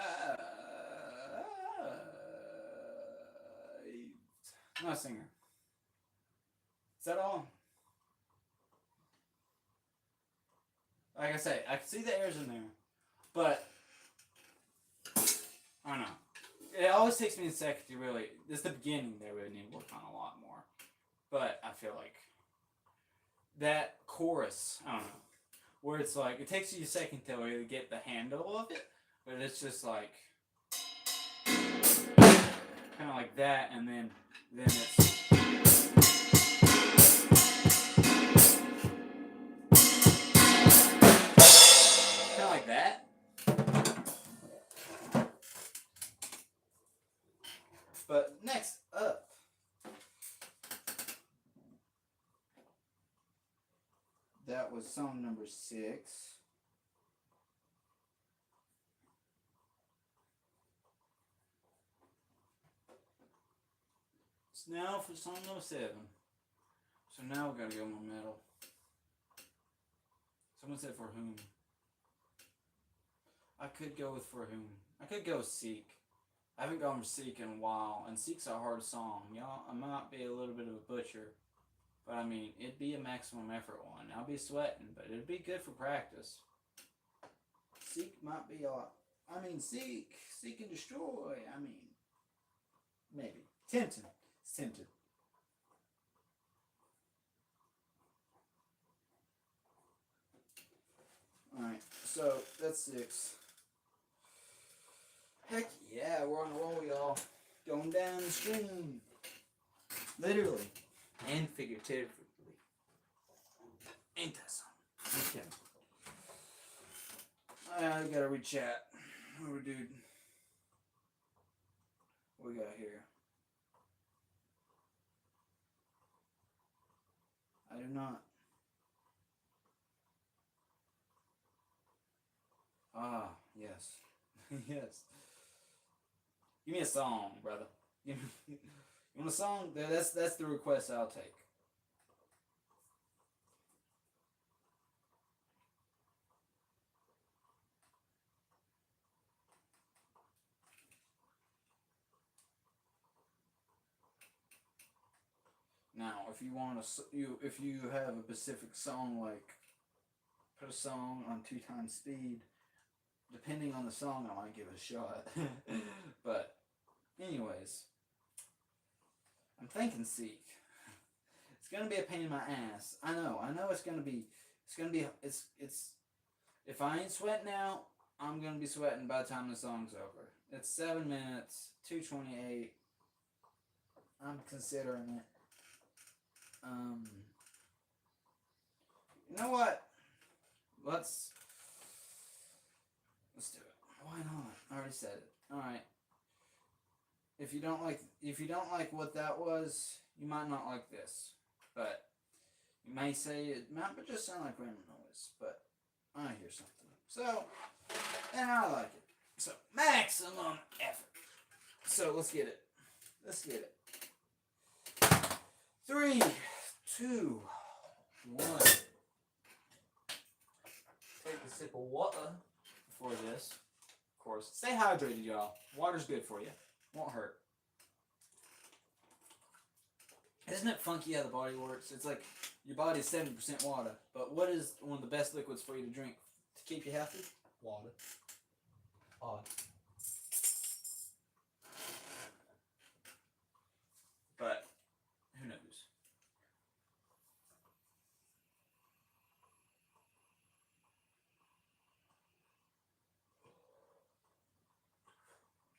I'm not a singer. Is that all? Like I say, I can see the airs in there, but I don't know. It always takes me a second to really. This is the beginning they really need to work on a lot more. But I feel like that chorus, I don't know. where it's like it takes you a second to really get the handle of it, but it's just like kind of like that, and then it's kind of like that. But next up, that was song number 6. It's now for song number 7. So now we gotta go more metal. Someone said For Whom. I could go with For Whom. I could go with Seek. I haven't gone for Seek in a while, and Seek's a hard song. Y'all, I might be a little bit of a butcher, but I mean, it'd be a maximum effort one. I'll be sweating, but it'd be good for practice. Seek might be a lot. I mean, Seek and Destroy. I mean, maybe. Tempting. It's tempting. Alright, so that's 6. Heck yeah, we're on a roll, y'all. Going down the stream. Literally. And figuratively. Ain't that something? Okay. I gotta re-chat. What we dude? What we got here? I do not. Ah, yes. Yes. Give me a song, brother. You want a song? That's the request I'll take. Now, if you want if you have a specific song, like put a song on 2 times speed, depending on the song, I might give it a shot. But, anyways, I'm thinking Seek. It's gonna be a pain in my ass. I know it's gonna be, if I ain't sweating out, I'm gonna be sweating by the time the song's over. It's 7 minutes, 2:28. I'm considering it. You know what? Let's do it. Why not? I already said it. All right. If you don't like what that was, you might not like this. But you may say it might just sound like random noise. But I hear something. So, and I like it. So maximum effort. So let's get it. 3, 2, 1. Take a sip of water before this. Of course. Stay hydrated, y'all. Water's good for you. Won't hurt. Isn't it funky how the body works? It's like your body's 70% water. But what is one of the best liquids for you to drink to keep you healthy? Water. Odd. But who knows?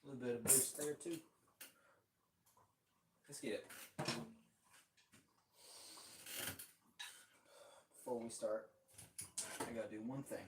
A little bit of boost there too. Let's get it. Before we start, I gotta do one thing.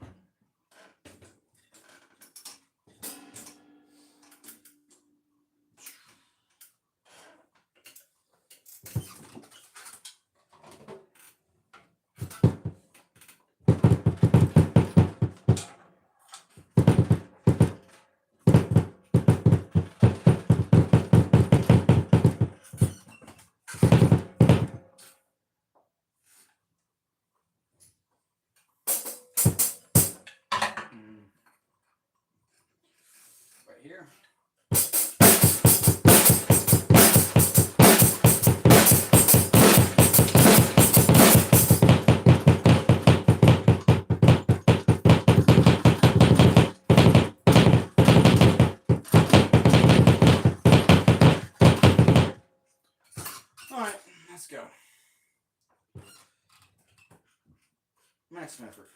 Here. Alright, let's go. Maximum effort.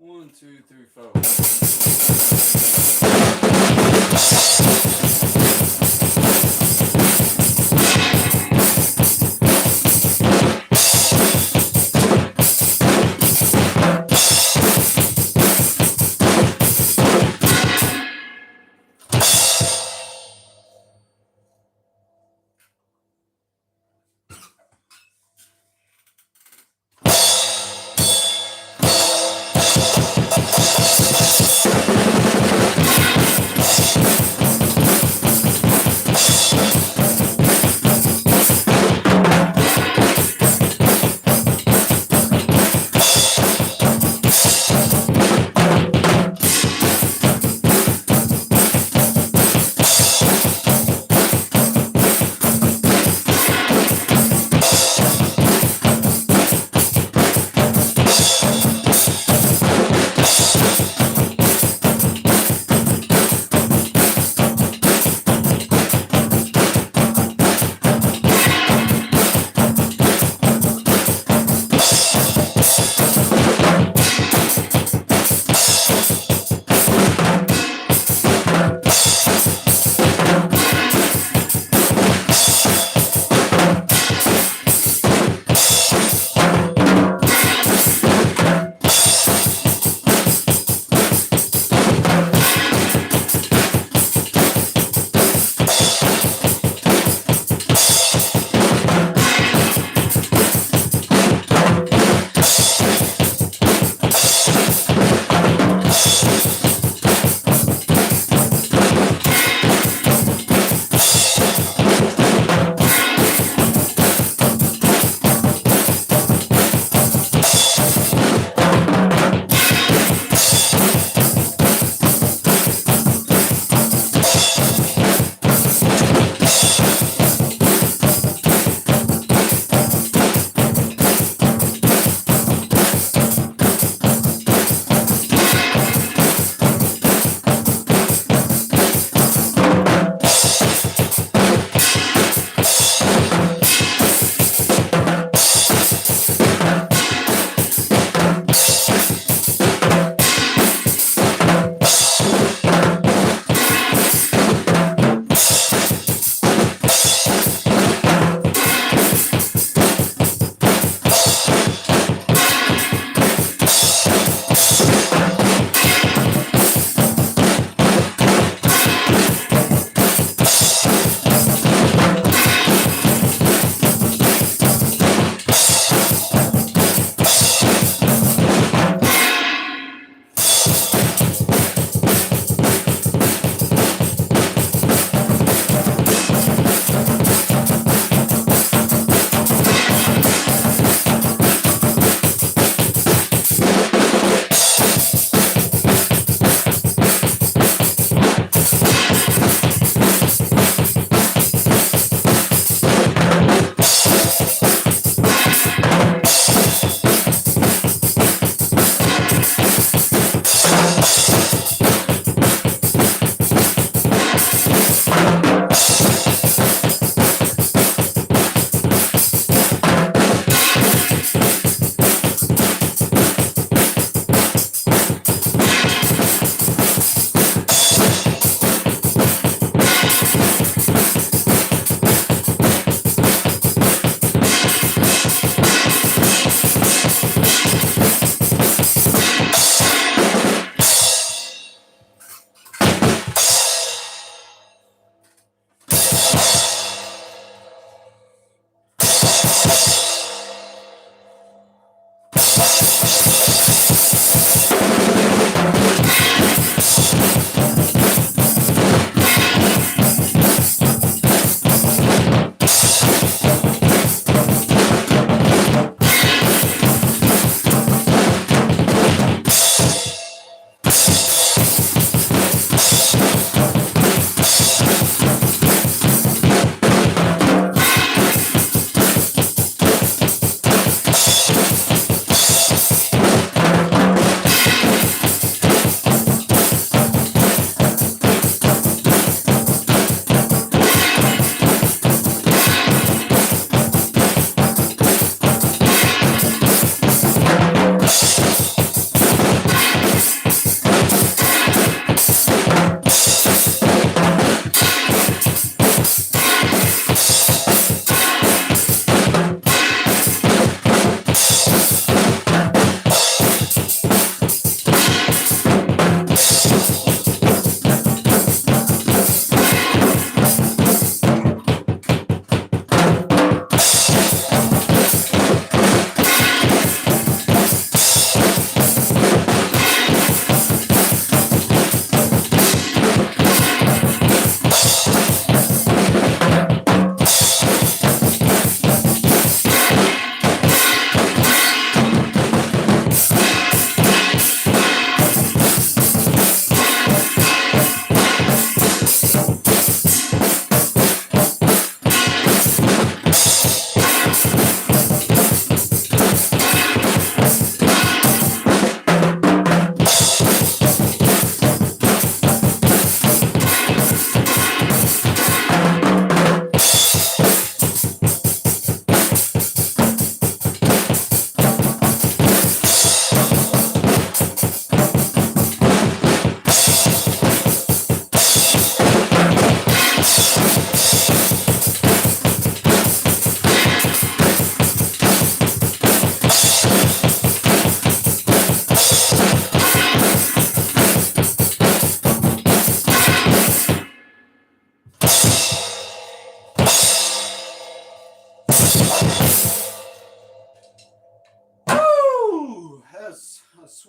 1, 2, 3, 4.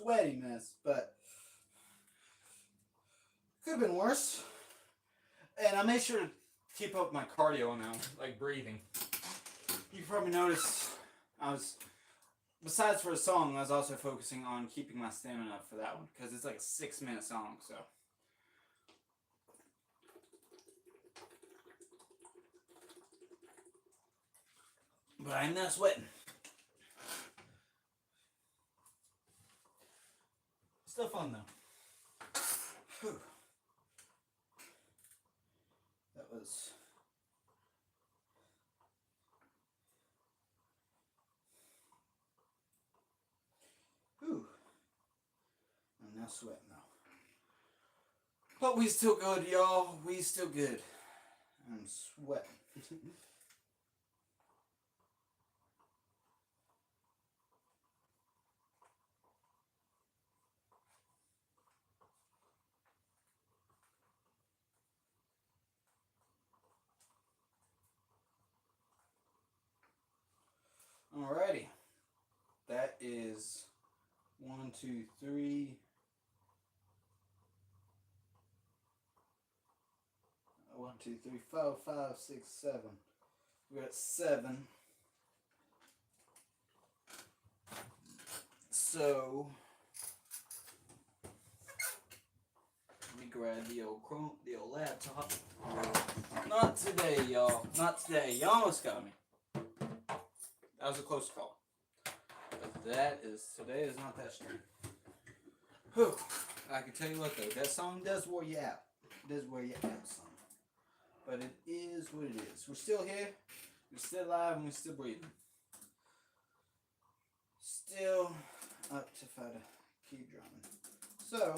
sweaty mess, but could have been worse. And I made sure to keep up my cardio now, like breathing. You probably noticed I was, besides for a song, I was also focusing on keeping my stamina up for that one because it's like a 6-minute song, so. But I'm not sweating. Still fun though. Whew. That was. Whew. I'm not sweating though. But we still good, y'all. We still good. I'm sweating. Alrighty. That is 1, 2, 3. 1, 2, 3, 4, 5, 6, 7. We got 7. So let me grab the old laptop. Not today, y'all. Not today. You almost got me. That was a close call. But today is not that strong. Whew. I can tell you what though, that song does wear you out. It does wear you out, son. But it is what it is. We're still here. We're still alive and we're still breathing. Still up to try to keep drumming. So,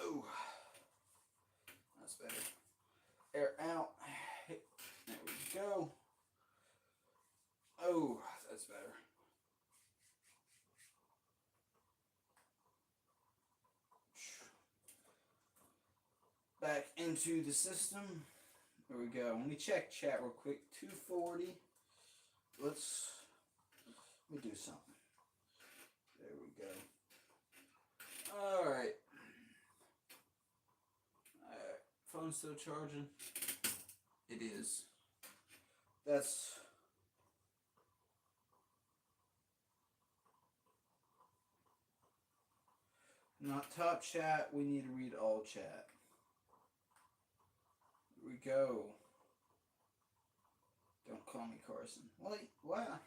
oh, that's better. Air out. There we go. Oh, that's better. Back into the system. There we go. Let me check chat real quick. 240. Let me do something. There we go. Alright. Phone's still charging. It is. That's not top chat. We need to read all chat. Here we go. Don't call me Carson. What?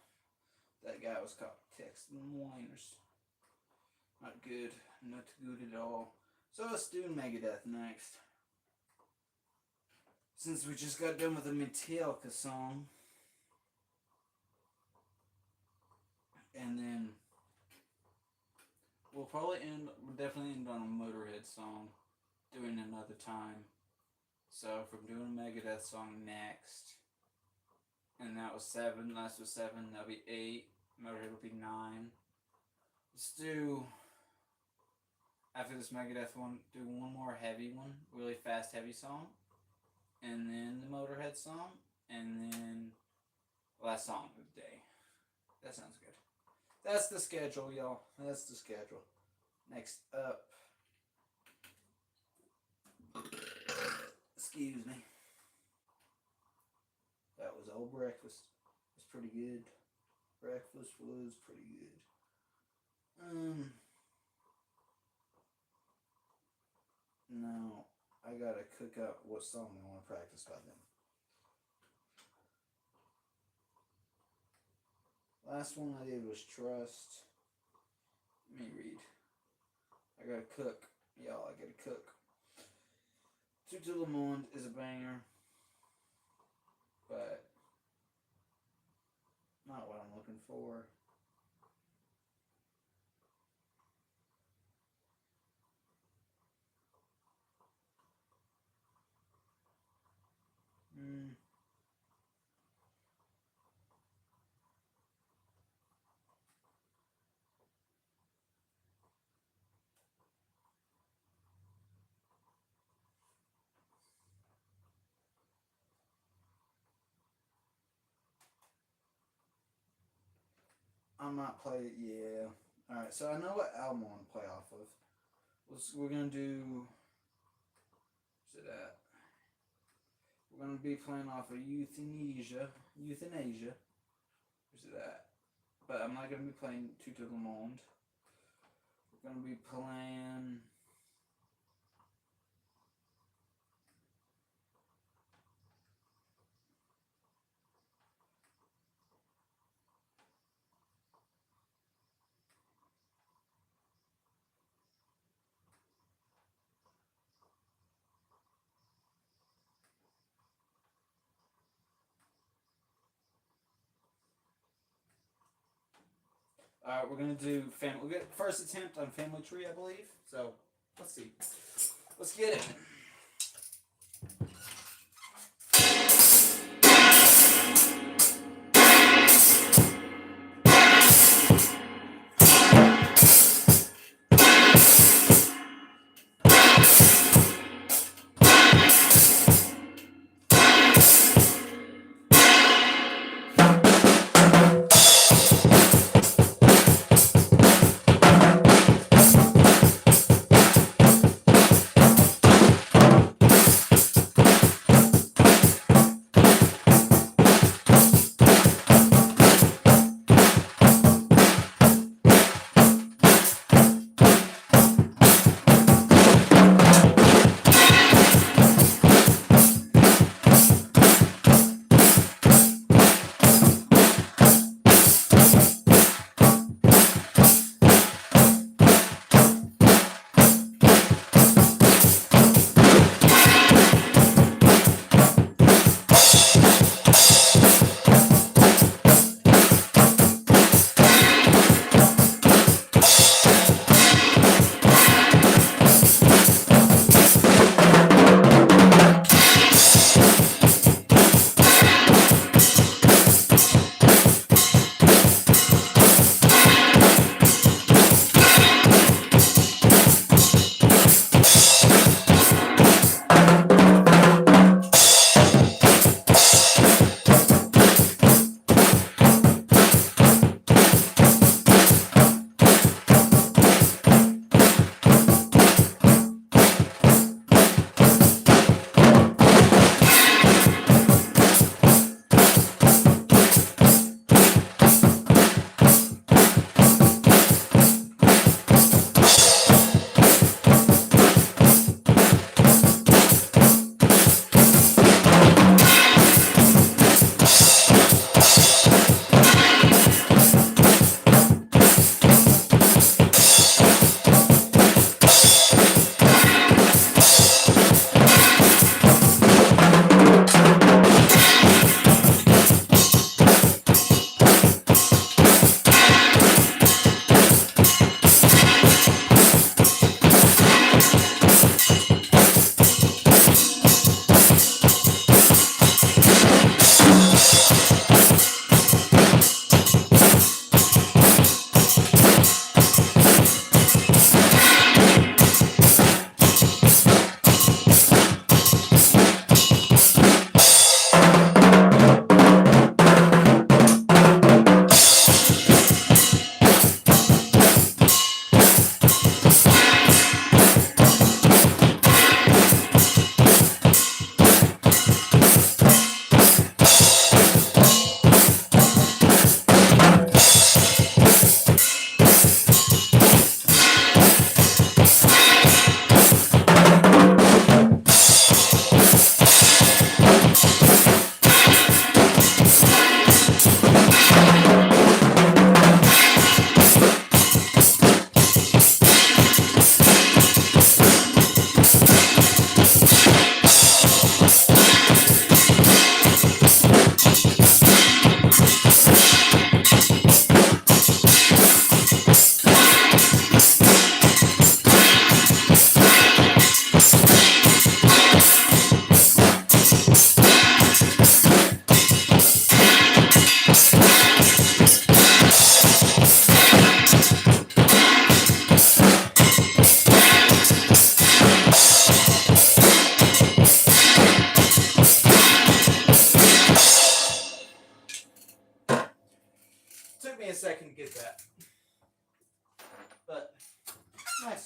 That guy was caught texting whiners. Not good. Not good at all. So let's do Megadeth next. Since we just got done with a Metallica song. And then we'll definitely end on a Motorhead song. Doing another time. So if we're doing a Megadeth song next. And that was 7. Last was 7. That'll be 8. Motorhead will be 9. Let's do, after this Megadeth one, do one more heavy one. Really fast, heavy song. And then the Motorhead song. And then last song of the day. That sounds good. That's the schedule, y'all. That's the schedule. Next up. Excuse me. That was old breakfast. It was pretty good. Breakfast was pretty good. No, I gotta cook up what song I want to practice by then. Last one I did was Trust. Let me read. I gotta cook. Y'all, I gotta cook. Tout le Monde is a banger. But not what I'm looking for. I might play. Yeah. All right. So I know what album I want to play off of. We're gonna do. Where's it at? We're gonna be playing off of Euthanasia. Euthanasia. Where's it at? But I'm not gonna be playing Tout le Monde. We're gonna be playing. Alright, we're gonna do family. We'll get first attempt on Family Tree, I believe. So let's see. Let's get it.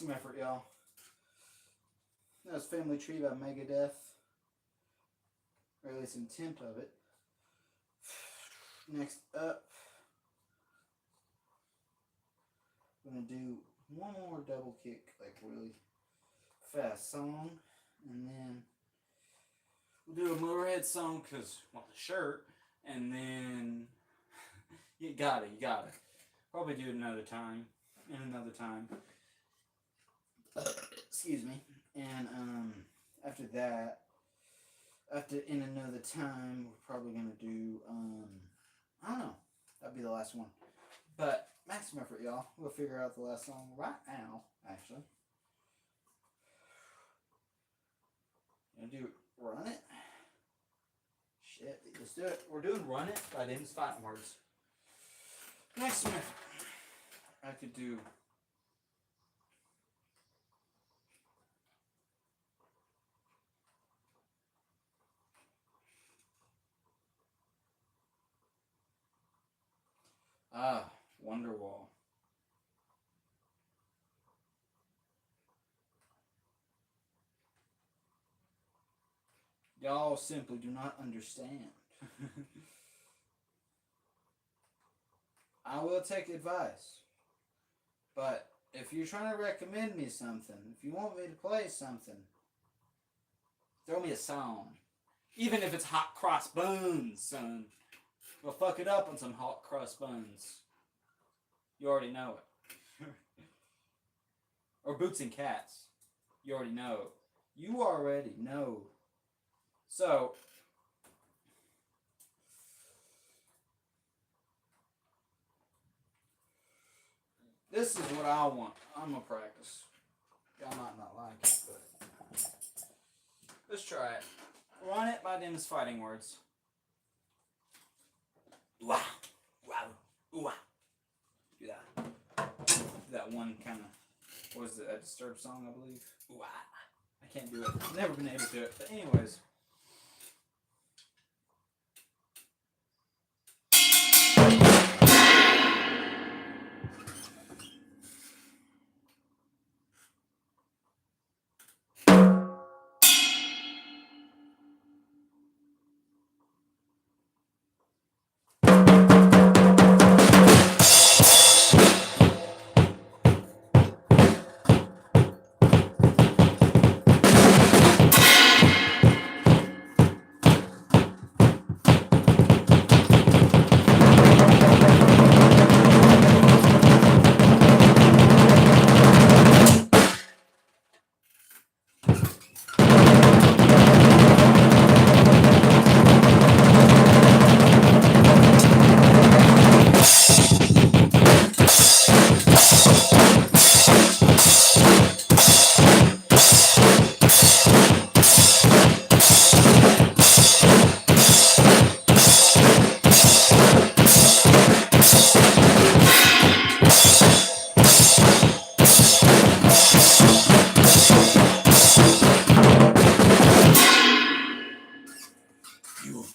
Maximum effort, y'all. That was Family Tree by Megadeth. Or at least an attempt of it. Next up, I'm going to do one more double kick, like really fast song. And then we'll do a Motorhead song because, well, the shirt. And then, you got it. Probably do it another time. Excuse me. And after that, in another time, we're probably going to do, I don't know. That'll be the last one. But maximum effort, y'all. We'll figure out the last song right now, actually. Gonna do Run It. Shit, let's do it. We're doing Run It by Dim's Fighting Words. Maximum effort. I could do Wonderwall. Y'all simply do not understand. I will take advice. But if you're trying to recommend me something, if you want me to play something, throw me a song. Even if it's Hot Cross Buns, son. We'll fuck it up on some Hot Cross Buns. You already know it. Or Boots and Cats. You already know. You already know. So, this is what I want. I'm going to practice. Y'all might not like it, but let's try it. Run It by Dim's Fighting Words. Wow. Wow. Do that one kind of, what was it, a Disturbed song, I believe? Wow. I can't do it. I've never been able to do it. But anyways.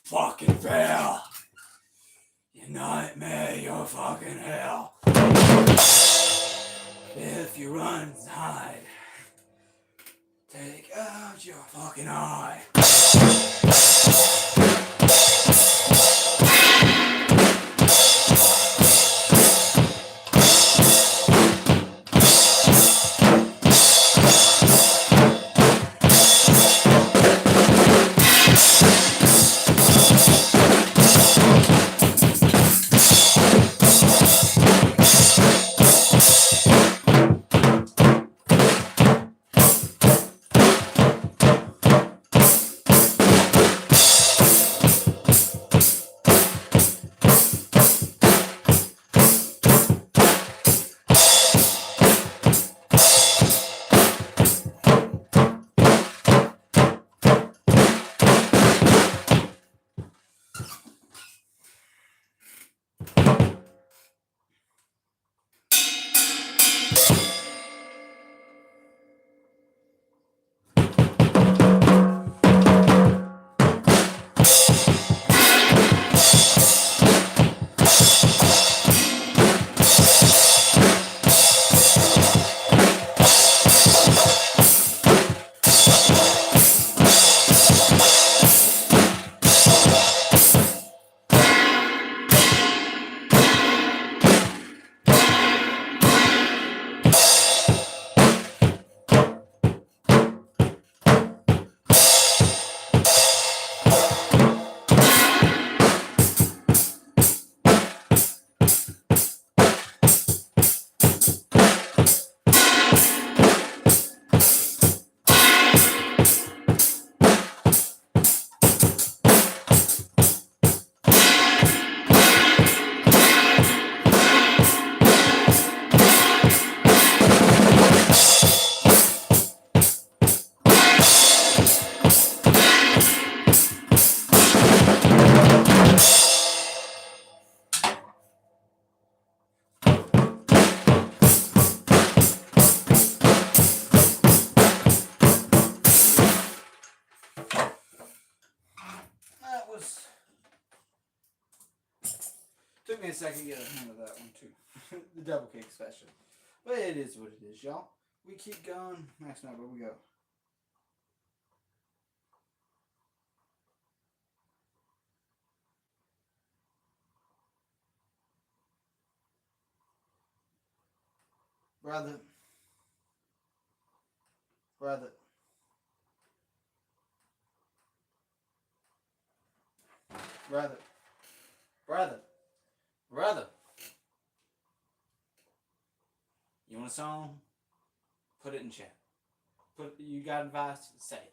Fucking fail. You nightmare, you're fucking hell. If you run and hide, take out your fucking eye. me a second to get a hand of that one too. The double cake special. But it is what it is, y'all. We keep going. Next number, we go. Brother. Brother. Brother. Brother. Brother. You want a song? Put it in chat. You got advice? Say it.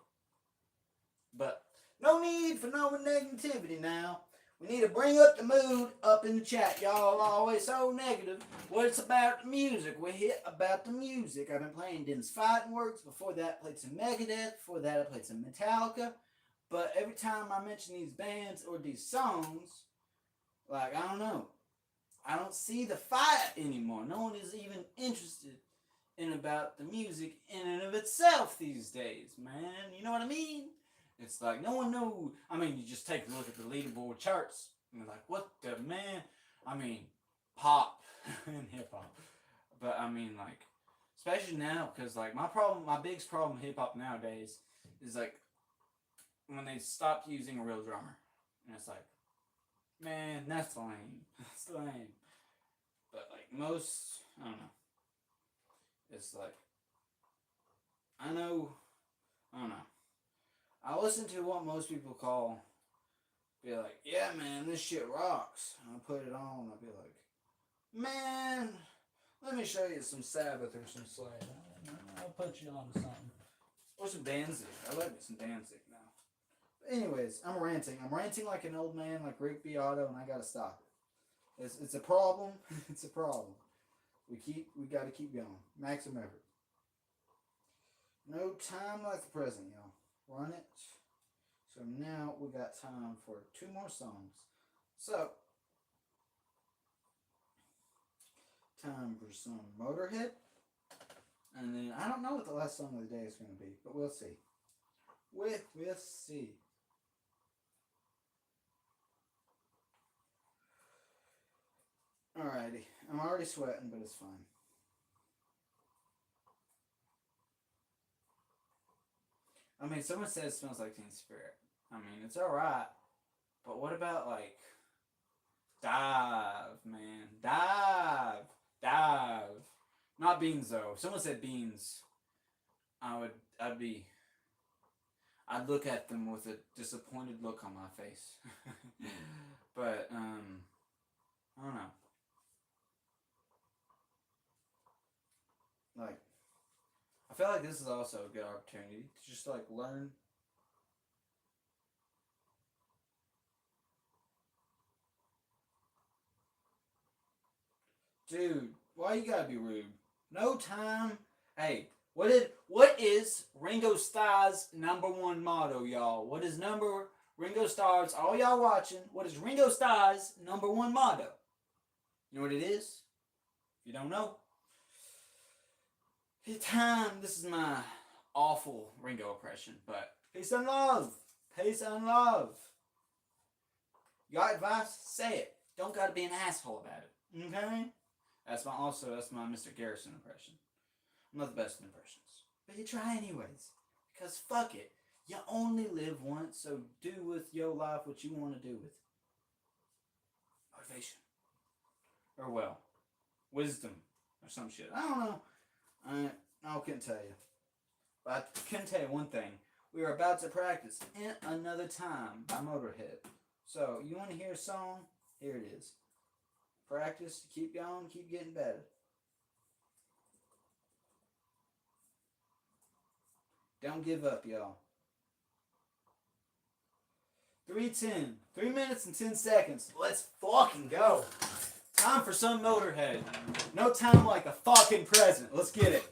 But no need for no negativity now. We need to bring up the mood up in the chat. Y'all are always so negative. What's about the music? We hit about the music. I've been playing Dennis Fighting Works. Before that, I played some Megadeth. Before that, I played some Metallica. But every time I mention these bands or these songs, like, I don't know. I don't see the fight anymore. No one is even interested in about the music in and of itself these days, man. You know what I mean? It's like no one knows. I mean, you just take a look at the leaderboard charts and you're like, what the man? I mean, pop and hip hop. But I mean, like, especially now, because like my biggest problem with hip hop nowadays is like when they stopped using a real drummer. And it's like, man, that's lame. That's lame. But like most, I don't know. It's like, I don't know. I listen to what most people call, be like, yeah, man, this shit rocks. And I put it on, I'll be like, man, let me show you some Sabbath or some Slade. I'll put you on to something. Or some Danzig. I like some Danzig now. But anyways, I'm ranting. I'm ranting like an old man, like Rick Beato, and I gotta stop it. It's a problem. It's a problem. We gotta keep going. Maximum effort. No time like the present, y'all. Run it. So now we got time for 2 more songs. So, time for some Motorhead. And then, I don't know what the last song of the day is going to be, but we'll see. We'll see. Alrighty. I'm already sweating, but it's fine. I mean, someone says it smells like Teen Spirit. I mean, it's alright. But what about, like, Dive, man. Dive. Not Beans, though. If someone said Beans, I'd look at them with a disappointed look on my face. But, I don't know. Like, I feel like this is also a good opportunity to just, like, learn. Dude, why you gotta be rude? No time. Hey, what is Ringo Starr's #1 motto, y'all? What is Ringo Starr's, all y'all watching, what is Ringo Starr's #1 motto? You know what it is? If you don't know, this is my awful Ringo impression, but peace and love. Peace and love. You got advice? Say it. Don't gotta be an asshole about it. Okay? That's my Mr. Garrison impression. I'm not the best in impressions. But you try anyways. Because fuck it. You only live once, so do with your life what you want to do with it. Motivation. Or well, wisdom. Or some shit. I don't know. I couldn't tell you. But I can tell you one thing. We are about to practice In Another Time by Motorhead. So, you want to hear a song? Here it is. Practice, keep going, keep getting better. Don't give up, y'all. 3:10. 3 minutes and 10 seconds. Let's fucking go. Time for some Motorhead. No time like the fucking present. Let's get it.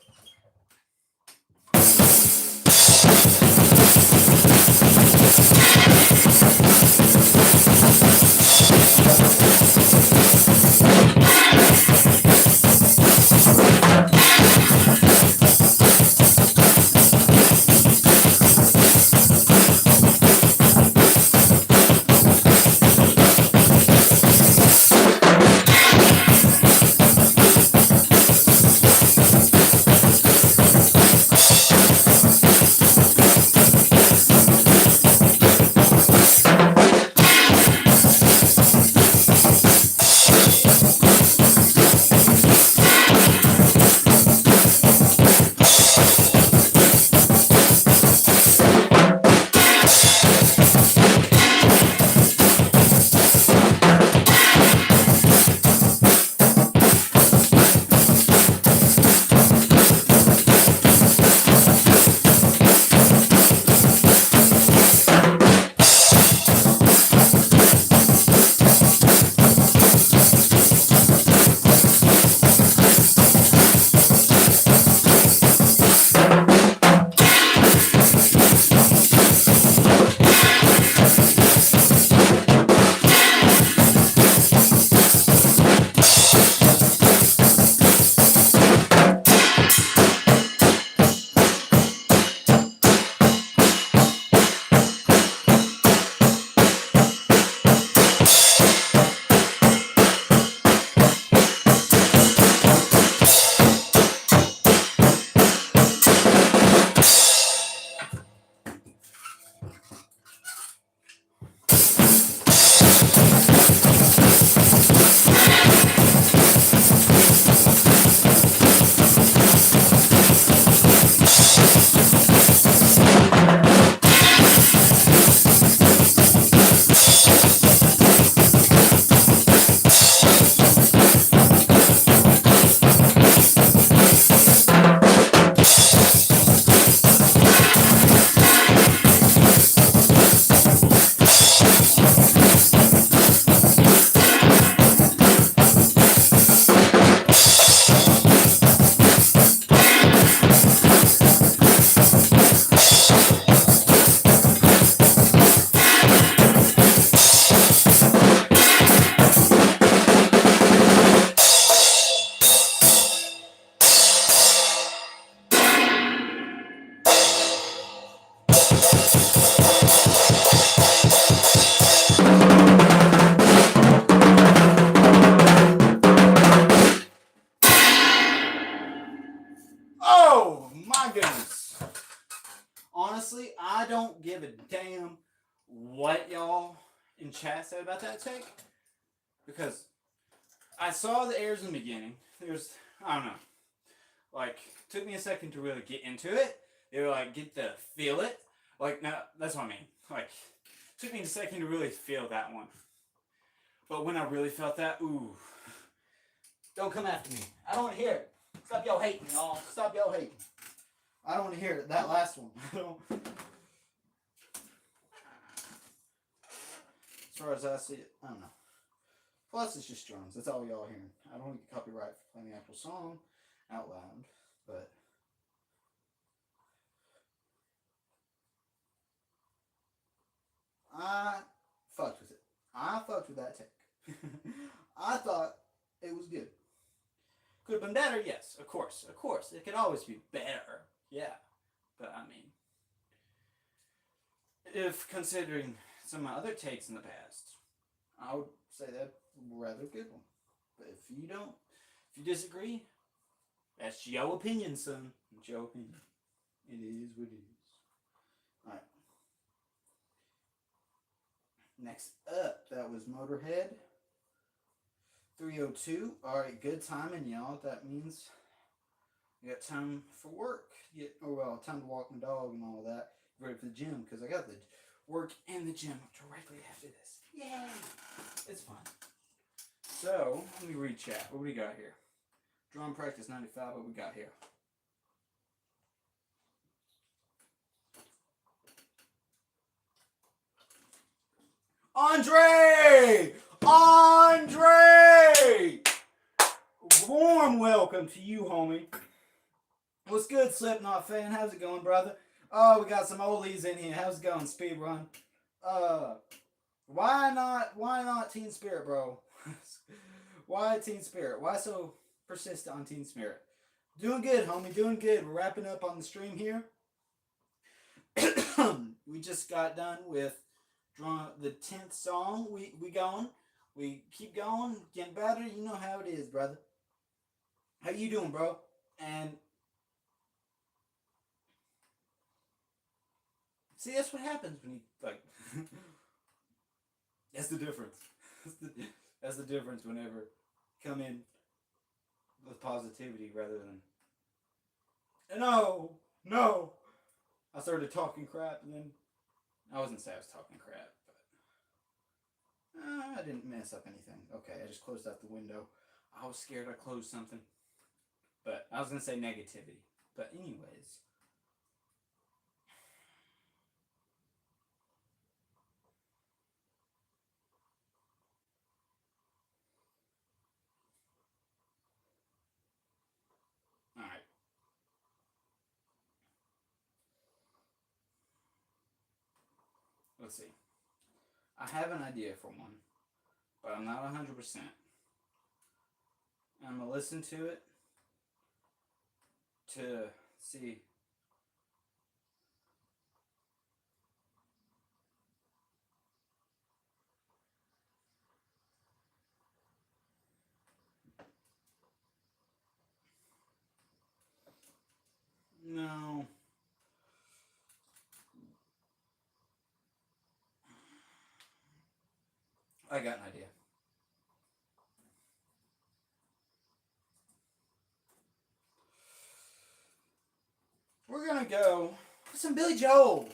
don't give a damn what y'all in chat said about that take, because I saw the airs in the beginning. There's, I don't know, like, took me a second to really get into it. They were like, get to feel it. Like, no, that's what I mean. Like, took me a second to really feel that one. But when I really felt that, ooh, don't come after me. I don't want to hear it. Stop y'all hating, y'all. Stop y'all hating. I don't want to hear it. That last one. I don't. As far as I see it, I don't know. Plus, it's just drums. That's all y'all hearing. I don't get copyright for playing the actual song out loud, but I fucked with it. I fucked with that take. I thought it was good. Could have been better, yes, of course. Of course. It could always be better. Yeah. But I mean, if considering some of my other takes in the past, I would say that rather good one. But if you disagree, that's your opinion, son. It's your opinion. It is what it is. Alright. Next up, that was Motorhead. 302. Alright, good timing, y'all. That means I got time for work. Time to walk my dog and all that. Ready for the gym, because I got the work and the gym directly after this. Yay! It's fun. So, let me read chat. What do we got here? Drum practice 95, what we got here? Andre! Andre! Warm welcome to you, homie. What's good, Slipknot fan? How's it going, brother? Oh, we got some oldies in here. How's it going, Speedrun? Why not Teen Spirit, bro? Why Teen Spirit? Why so persistent on Teen Spirit? Doing good, homie. Doing good. We're wrapping up on the stream here. We just got done with the 10th song. We going. We keep going, getting better. You know how it is, brother. How you doing, bro? And see, that's what happens when you like. That's the difference. That's the difference whenever you come in with positivity rather than no. I started talking crap and then I wasn't say I was talking crap, but I didn't mess up anything. Okay, I just closed out the window. I was scared I closed something, but I was gonna say negativity. But anyways. Alright. Let's see. I have an idea for one, but I'm not 100%. I'm going to listen to it to see. No. I got an idea. We're gonna go with some Billy Joel.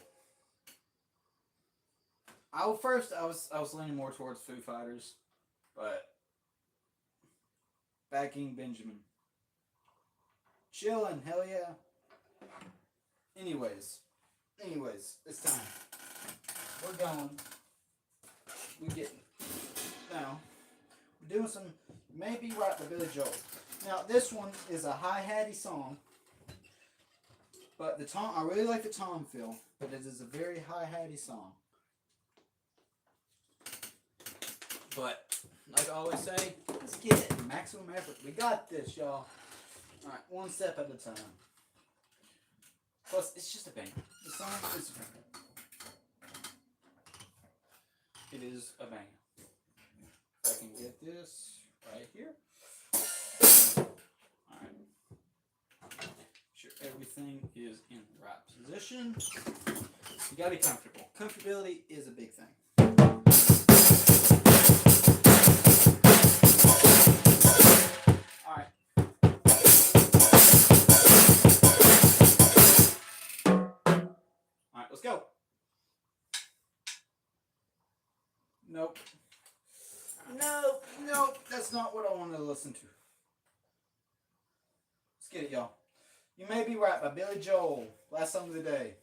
I was leaning more towards Foo Fighters, but backing Benjamin. Chillin', hell yeah. Anyways, it's time. We're going. We getting now. We're doing some Maybe Right by Billy Joel. Now this one is a hi-hatty song. But the tom, I really like the tom feel, but it is a very hi-hatty song. But, like I always say, let's get it. Maximum effort. We got this, y'all. Alright, one step at a time. Plus, it's just a banger. The song is a banger. It is a banger. If I can get this right here. Alright. Sure. everything is in the right position. You gotta be comfortable. Comfortability is a big thing. Alright. Alright, let's go. Nope. Nope, that's not what I wanted to listen to. Let's get it, y'all. You May Be Right by Billy Joel. Last song of the day.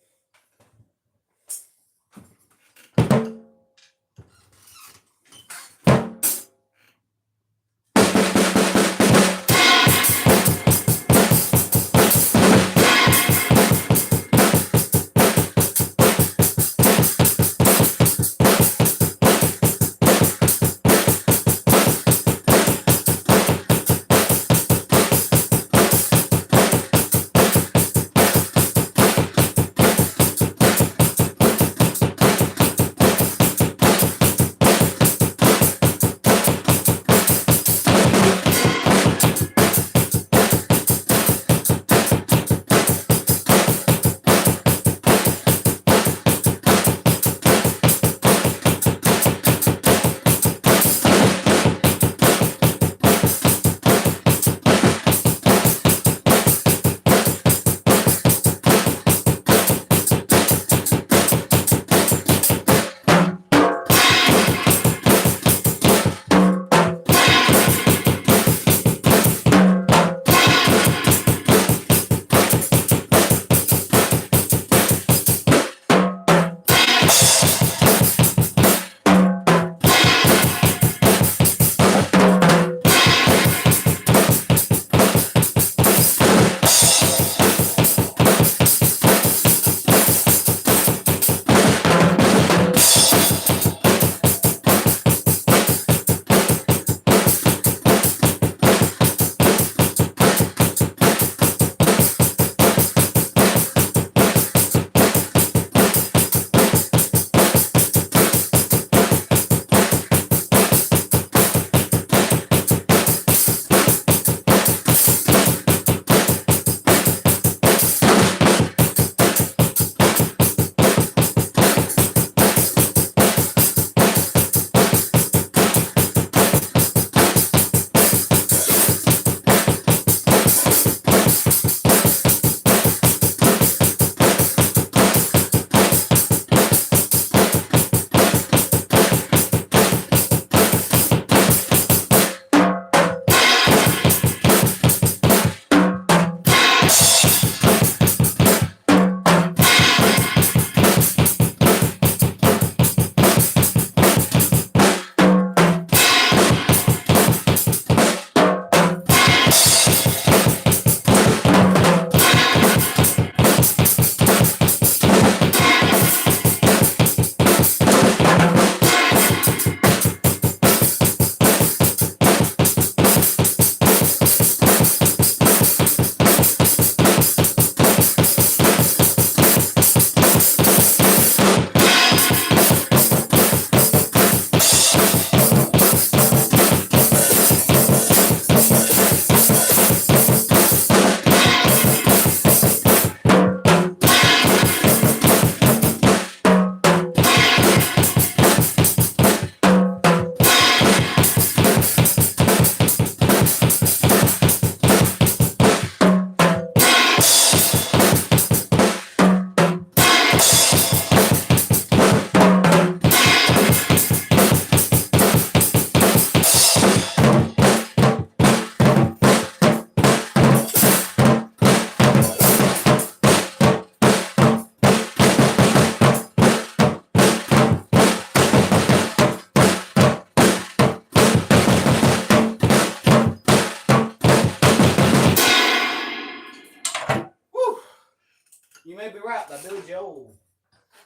You May Be Right by Billy Joel.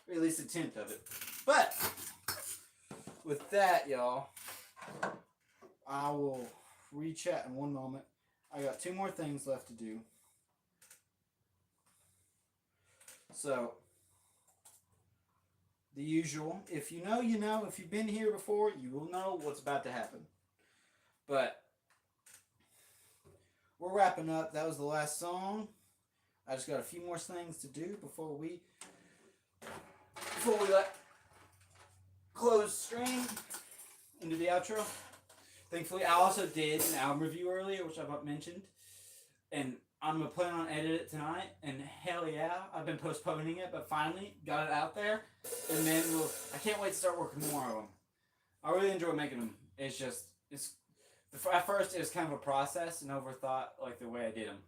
Or at least a tenth of it. But with that, y'all, I will re-chat in one moment. I got 2 more things left to do. So, the usual. If you know, you know. If you've been here before, you will know what's about to happen. But we're wrapping up. That was the last song. I just got a few more things to do before we like close stream into the outro. Thankfully, I also did an album review earlier, which I've mentioned, and I'm gonna plan on edit it tonight. And hell yeah, I've been postponing it, but finally got it out there. And then I can't wait to start working more of them. I really enjoy making them. It's at first it was kind of a process and overthought like the way I did them,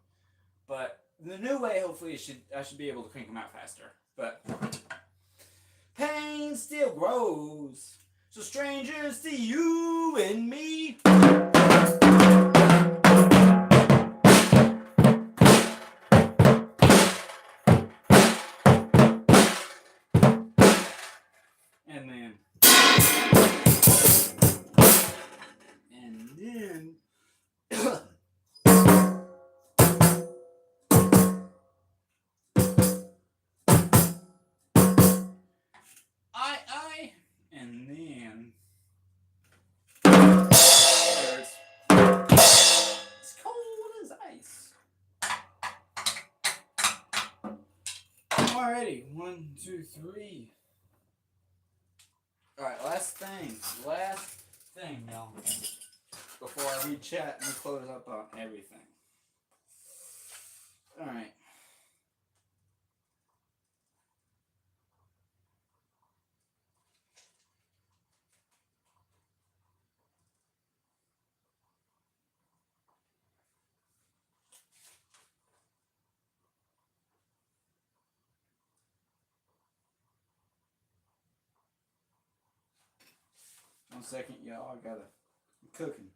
but the new way, hopefully, I should be able to crank them out faster. But pain still grows, so strangers to you and me. And then and then it's cold as ice. Alrighty, 1, 2, 3. Alright, last thing, y'all. Before I read chat and close up on everything. Alright. 1 second, y'all. I'm cooking.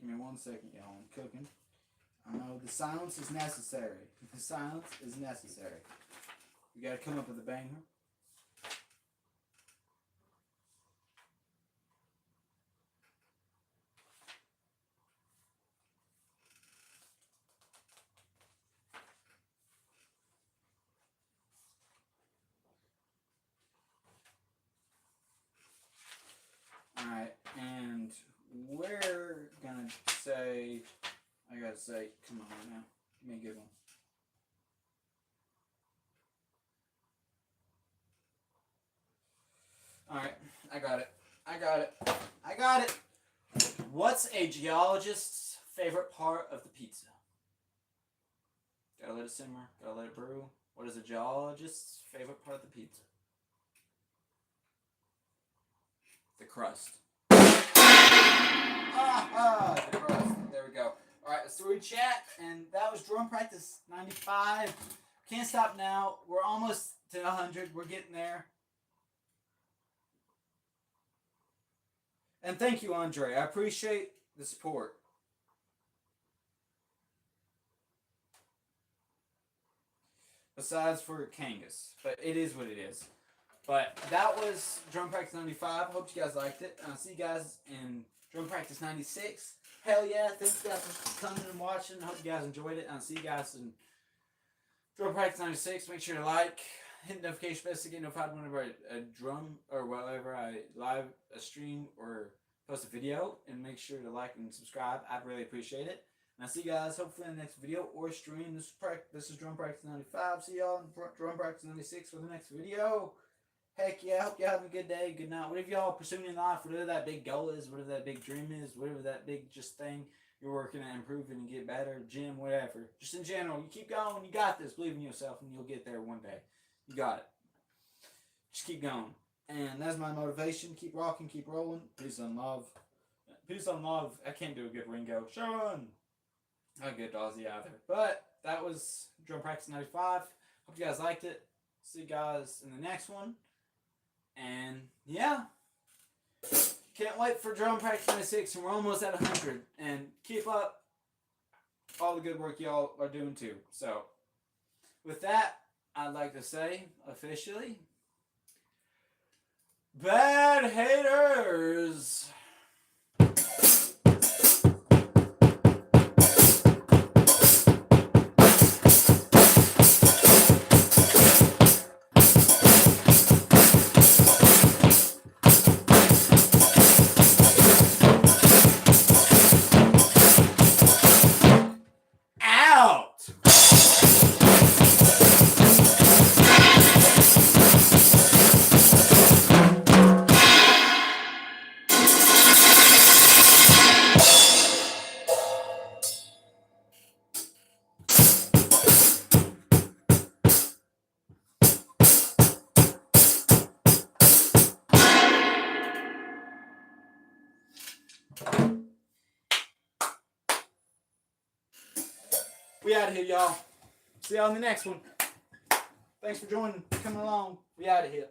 Give me 1 second, y'all. I'm cooking. I know the silence is necessary. The silence is necessary. We gotta come up with a banger. Alright, and we're gonna say, I gotta say, come on now, give me a good one. Alright, I got it. What's a geologist's favorite part of the pizza? Gotta let it simmer, gotta let it brew. What is a geologist's favorite part of the pizza? The crust. The crust. There we go. Alright, so we chat, and that was drum practice 95. Can't stop now. We're almost to 100. We're getting there. And thank you, Andre. I appreciate the support. Besides for Kangas. But it is what it is. But that was Drum Practice 95. Hope you guys liked it. I'll see you guys in Drum Practice 96. Hell yeah. Thanks guys for coming and watching. Hope you guys enjoyed it. I'll see you guys in Drum Practice 96. Make sure to like, hit the notification bell to get notified whenever I drum or whenever I live a stream or post a video. And make sure to like and subscribe. I'd really appreciate it. And I'll see you guys hopefully in the next video or stream. This is Drum Practice 95. See y'all in Drum Practice 96 for the next video. Heck yeah, hope y'all have a good day, good night. Whatever y'all pursuing in life, whatever that big goal is, whatever that big dream is, whatever that big just thing you're working at improving and get better, gym, whatever. Just in general, you keep going, you got this. Believe in yourself and you'll get there one day. You got it. Just keep going. And that's my motivation. Keep rocking, keep rolling. Peace and love. Peace and love. I can't do a good Ringo. Sharon! not good to Aussie either. But that was Drum Practice 95. Hope you guys liked it. See you guys in the next one. And yeah, can't wait for Drum Practice 96, and we're almost at 100. And keep up all the good work y'all are doing too. So with that, I'd like to say officially, bad haters. We out of here, y'all. See y'all in the next one. Thanks for joining, coming along. We out of here.